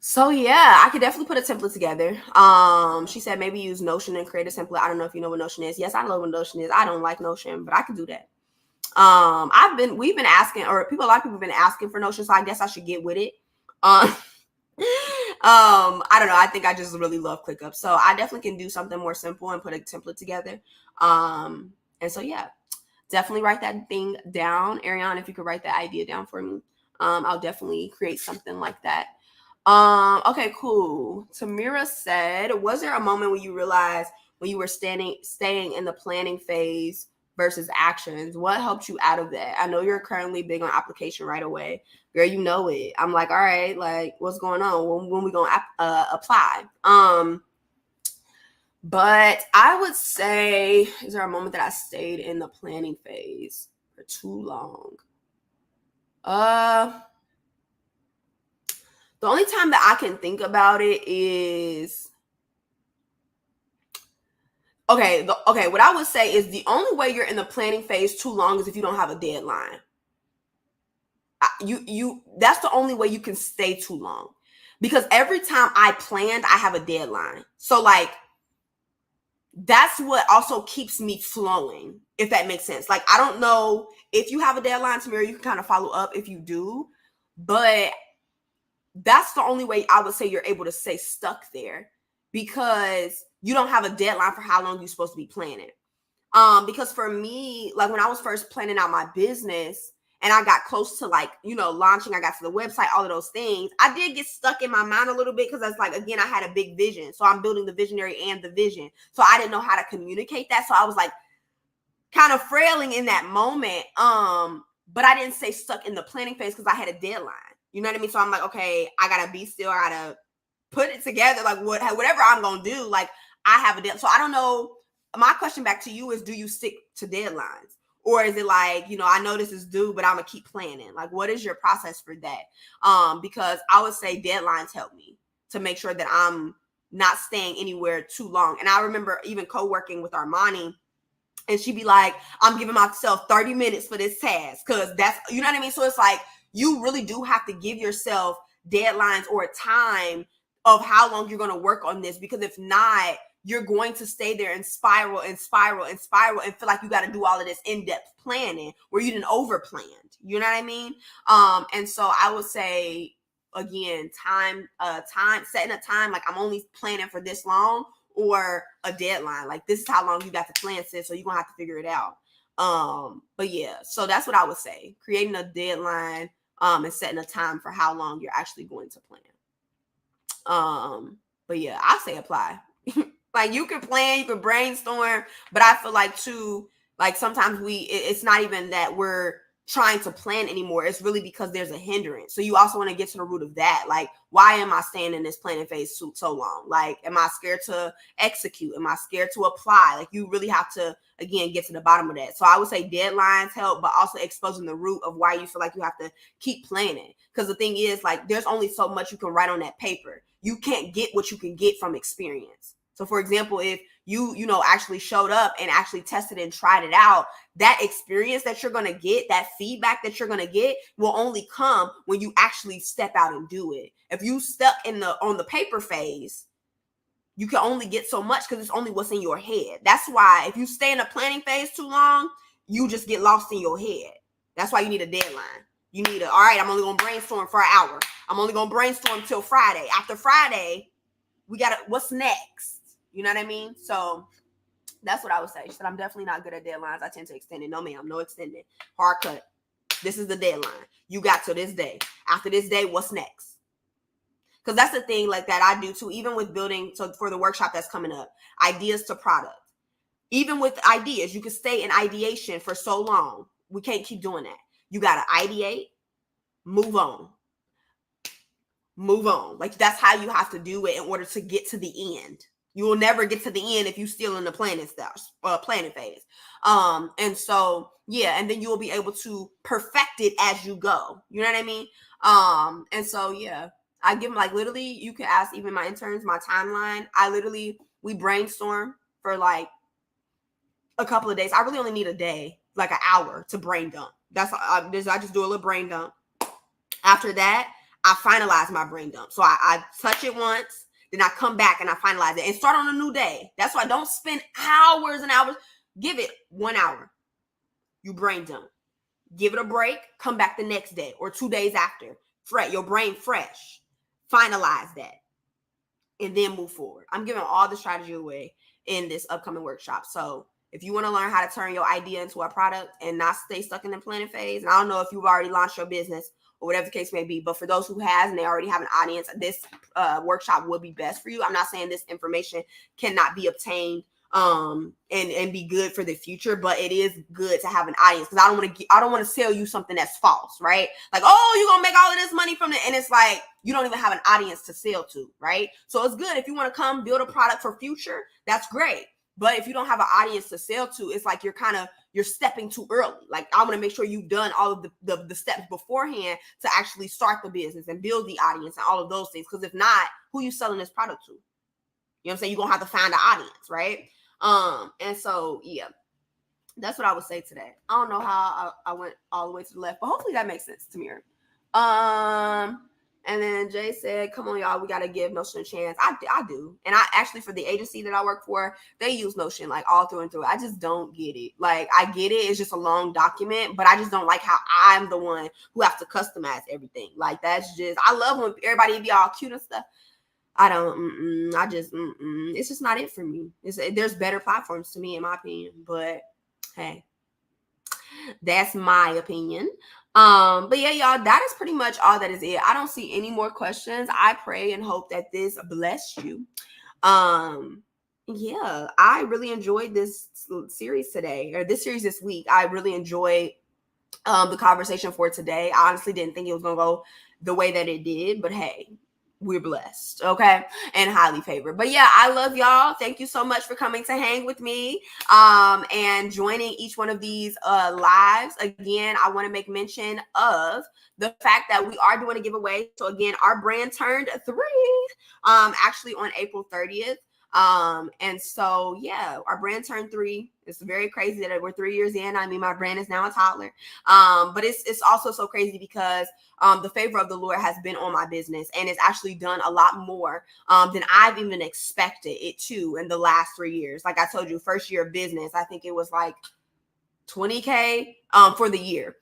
So yeah, I could definitely put a template together. She said maybe use Notion and create a template. I don't know if you know what Notion is. Yes, I know what Notion is. I don't like Notion, but I can do that. We've been asking, or a lot of people have been asking for Notion, so I guess I should get with it. I don't know. I think I just really love ClickUp, so I definitely can do something more simple and put a template together. And so yeah, definitely write that thing down, Ariane. If you could write that idea down for me, I'll definitely create something like that. Okay, cool. Tamira said, was there a moment when you realized when you were staying in the planning phase versus actions? What helped you out of that? I know you're currently big on application right away. Girl, you know it. I'm like, all right, like what's going on? When we gonna apply? But I would say, is there a moment that I stayed in the planning phase for too long? The only time that I can think about it is, okay, what I would say is the only way you're in the planning phase too long is if you don't have a deadline. That's the only way you can stay too long. Because every time I planned, I have a deadline. So like, that's what also keeps me flowing, if that makes sense. Like, I don't know if you have a deadline, Tamira, you can kind of follow up if you do, but that's the only way I would say you're able to stay stuck there, because you don't have a deadline for how long you're supposed to be planning. Because for me, like when I was first planning out my business and I got close to like, launching, I got to the website, all of those things, I did get stuck in my mind a little bit because it's like, again, I had a big vision. So I'm building the visionary and the vision. So I didn't know how to communicate that. So I was like kind of frailing in that moment. But I didn't stay stuck in the planning phase because I had a deadline. You know what I mean? So I'm like, okay, I gotta be still. I gotta put it together. Like whatever I'm gonna do, like I have a deadline. So I don't know. My question back to you is, do you stick to deadlines? Or is it like, I know this is due, but I'm gonna keep planning? Like, what is your process for that? Because I would say deadlines help me to make sure that I'm not staying anywhere too long. And I remember even co-working with Armani, and she'd be like, I'm giving myself 30 minutes for this task. Cause that's, you know what I mean? So it's like, you really do have to give yourself deadlines or a time of how long you're going to work on this. Because if not, you're going to stay there and spiral and feel like you got to do all of this in-depth planning where you didn't over-planned. You know what I mean? And so I would say, again, setting a time, like I'm only planning for this long, or a deadline. Like this is how long you got to plan, sis, so you're going to have to figure it out. But yeah, so that's what I would say. Creating a deadline, and setting a time for how long you're actually going to plan. But yeah, I say apply. Like you can plan, you can brainstorm, but I feel like too, like sometimes it's not even that we're trying to plan anymore. It's really because there's a hindrance. So you also want to get to the root of that. Like, why am I staying in this planning phase so long? Like, am I scared to execute? Am I scared to apply? Like, you really have to, again, get to the bottom of that. So I would say deadlines help, but also exposing the root of why you feel like you have to keep planning. Because the thing is, like, there's only so much you can write on that paper. You can't get what you can get from experience. So for example, if you know, actually showed up and actually tested and tried it out, that experience that you're going to get, that feedback that you're going to get will only come when you actually step out and do it. If you stuck on the paper phase, you can only get so much because it's only what's in your head. That's why if you stay in the planning phase too long, you just get lost in your head. That's why you need a deadline. You need all right, I'm only going to brainstorm for an hour. I'm only going to brainstorm till Friday. After Friday, what's next? You know what I mean? So that's what I would say. She said, I'm definitely not good at deadlines. I tend to extend it. No, ma'am, no extending. Hard cut. This is the deadline. You got till this day. After this day, what's next? Because that's the thing like that I do too, even with building. So for the workshop that's coming up, ideas to product. Even with ideas, you can stay in ideation for so long. We can't keep doing that. You got to ideate, move on. Move on. Like that's how you have to do it in order to get to the end. You will never get to the end if you're still in the planning phase. And so, yeah, and then you will be able to perfect it as you go. You know what I mean? And so, yeah, I give them like literally, you can ask even my interns, my timeline. We brainstorm for like a couple of days. I really only need a day, like an hour to brain dump. I just do a little brain dump. After that, I finalize my brain dump. So I touch it once, then I come back and I finalize it and start on a new day. That's why don't spend hours and hours. Give it 1 hour. You brain dump. Give it a break. Come back the next day or 2 days after. Your brain fresh. Finalize that. And then move forward. I'm giving all the strategy away in this upcoming workshop. So if you want to learn how to turn your idea into a product and not stay stuck in the planning phase, and I don't know if you've already launched your business or whatever the case may be, but for those who has and they already have an audience, this workshop will be best for you. I'm not saying this information cannot be obtained and be good for the future, but it is good to have an audience because I don't want to sell you something that's false, right? Like, oh, you're gonna make all of this money from it, and it's like you don't even have an audience to sell to, right? So it's good if you want to come build a product for future, that's great. But if you don't have an audience to sell to, it's like you're stepping too early. Like I want to make sure you've done all of the steps beforehand to actually start the business and build the audience and all of those things. Because if not, who you selling this product to? You know what I'm saying? You're going to have to find an audience, right? And so, yeah, that's what I would say today. I don't know how I went all the way to the left, but hopefully that makes sense to me. And then Jay said, come on, y'all, we got to give Notion a chance. I do. And I actually, for the agency that I work for, they use Notion like all through and through. I just don't get it. Like, I get it. It's just a long document, but I just don't like how I'm the one who have to customize everything. Like, that's just, I love when everybody be all cute and stuff. It's just not it for me. There's better platforms to me, in my opinion, but hey, that's my opinion. But yeah, y'all, that is pretty much all that is it. I don't see any more questions. I pray and hope that this blessed you. Yeah, I really enjoyed this series today, or this series this week. I really enjoyed the conversation for today. I honestly didn't think it was gonna go the way that it did, but hey, we're blessed, okay, and highly favored. But yeah, I love y'all. Thank you so much for coming to hang with me and joining each one of these lives. Again, I want to make mention of the fact that we are doing a giveaway. So again, our brand turned 3 actually on April 30th. And so yeah, our brand turned 3. It's very crazy that we're 3 years in. I mean, my brand is now a toddler. But it's also so crazy because the favor of the Lord has been on my business, and it's actually done a lot more than I've even expected it to in the last 3 years. Like I told you, first year of business, I think it was like $20K for the year.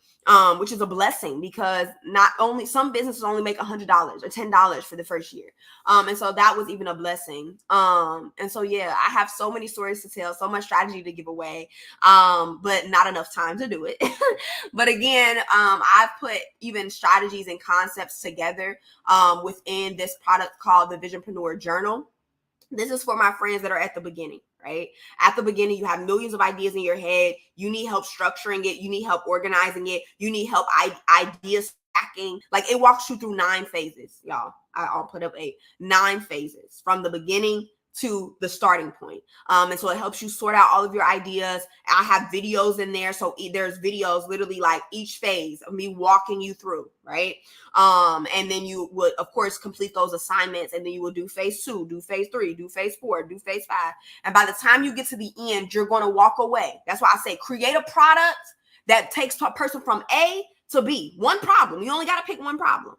Which is a blessing because not only some businesses only make $100 or $10 for the first year. And so that was even a blessing. And so, yeah, I have so many stories to tell, so much strategy to give away, but not enough time to do it. But again, I've put even strategies and concepts together within this product called the Visionpreneur Journal. This is for my friends that are at the beginning, right? At the beginning, you have millions of ideas in your head. You need help structuring it. You need help organizing it. You need help idea stacking. Like it walks you through 9 phases, y'all. I'll put up 9 phases from the beginning to the starting point. And so it helps you sort out all of your ideas. I have videos in there. So there's videos literally like each phase of me walking you through, right? And then you would, of course, complete those assignments. And then you will do phase 2, do phase 3, do phase 4, do phase 5. And by the time you get to the end, you're going to walk away. That's why I say create a product that takes a person from A to B. One problem. You only got to pick one problem.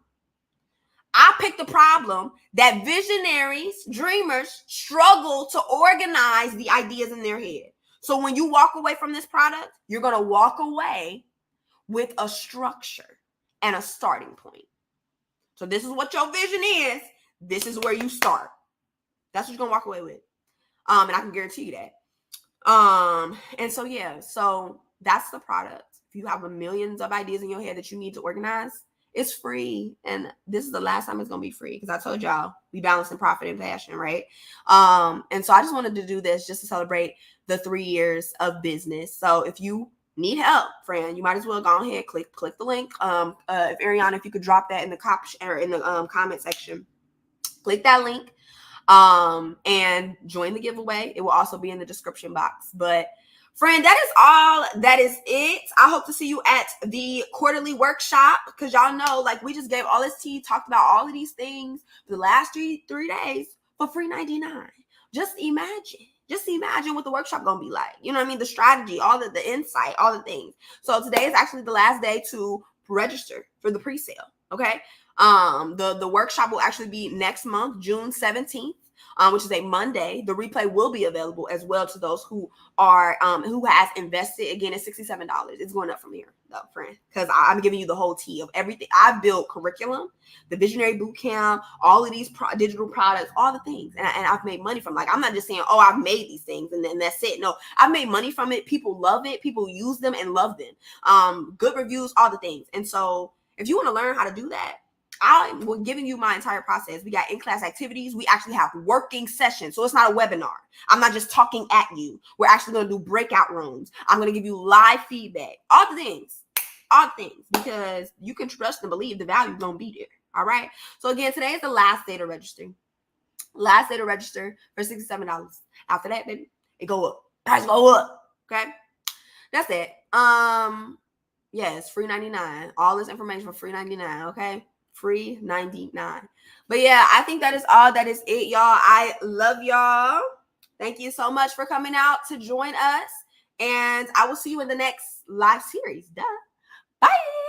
I picked a problem that visionaries, dreamers struggle to organize the ideas in their head. So when you walk away from this product, you're going to walk away with a structure and a starting point. So this is what your vision is. This is where you start. That's what you're going to walk away with. And I can guarantee you that. And so, yeah, so that's the product. If you have millions of ideas in your head that you need to organize, it's free. And this is the last time it's going to be free, because I told y'all we balance in profit and passion, right? And so I just wanted to do this just to celebrate the 3 years of business. So if you need help, friend, you might as well go ahead, click the link. If Ariana, if you could drop that in the comment section, click that link and join the giveaway. It will also be in the description box. But friend, that is all. That is it. I hope to see you at the quarterly workshop, because y'all know, like, we just gave all this tea, talked about all of these things for the last three days for free $99. Just imagine what the workshop gonna be like. You know what I mean? The strategy, all the insight, all the things. So today is actually the last day to register for the pre-sale. Okay. The workshop will actually be next month, June 17th. Which is a Monday. The replay will be available as well to those who are who has invested. Again, it's $67. It's going up from here, though, friend, because I'm giving you the whole tea of everything. I've built curriculum, the Visionary Bootcamp, all of these digital products, all the things, and I've made money from. Like, I'm not just saying, oh, I've made these things and then that's it. No, I've made money from it. People love it. People use them and love them. Good reviews, all the things. And so, if you want to learn how to do that, I'm giving you my entire process. We got in-class activities. We actually have working sessions. So it's not a webinar. I'm not just talking at you. We're actually going to do breakout rooms. I'm going to give you live feedback. All the things, because you can trust and believe the value is going to be there. All right. So again, today is the last day to register. Last day to register for $67. After that, baby, it go up. Price go up. Okay. That's it. Yeah, it's free 99. All this information for free 99. Okay. Free 99. But yeah, I think that is all. That is it, y'all. I love y'all. Thank you so much for coming out to join us. And I will see you in the next live series. Duh. Bye.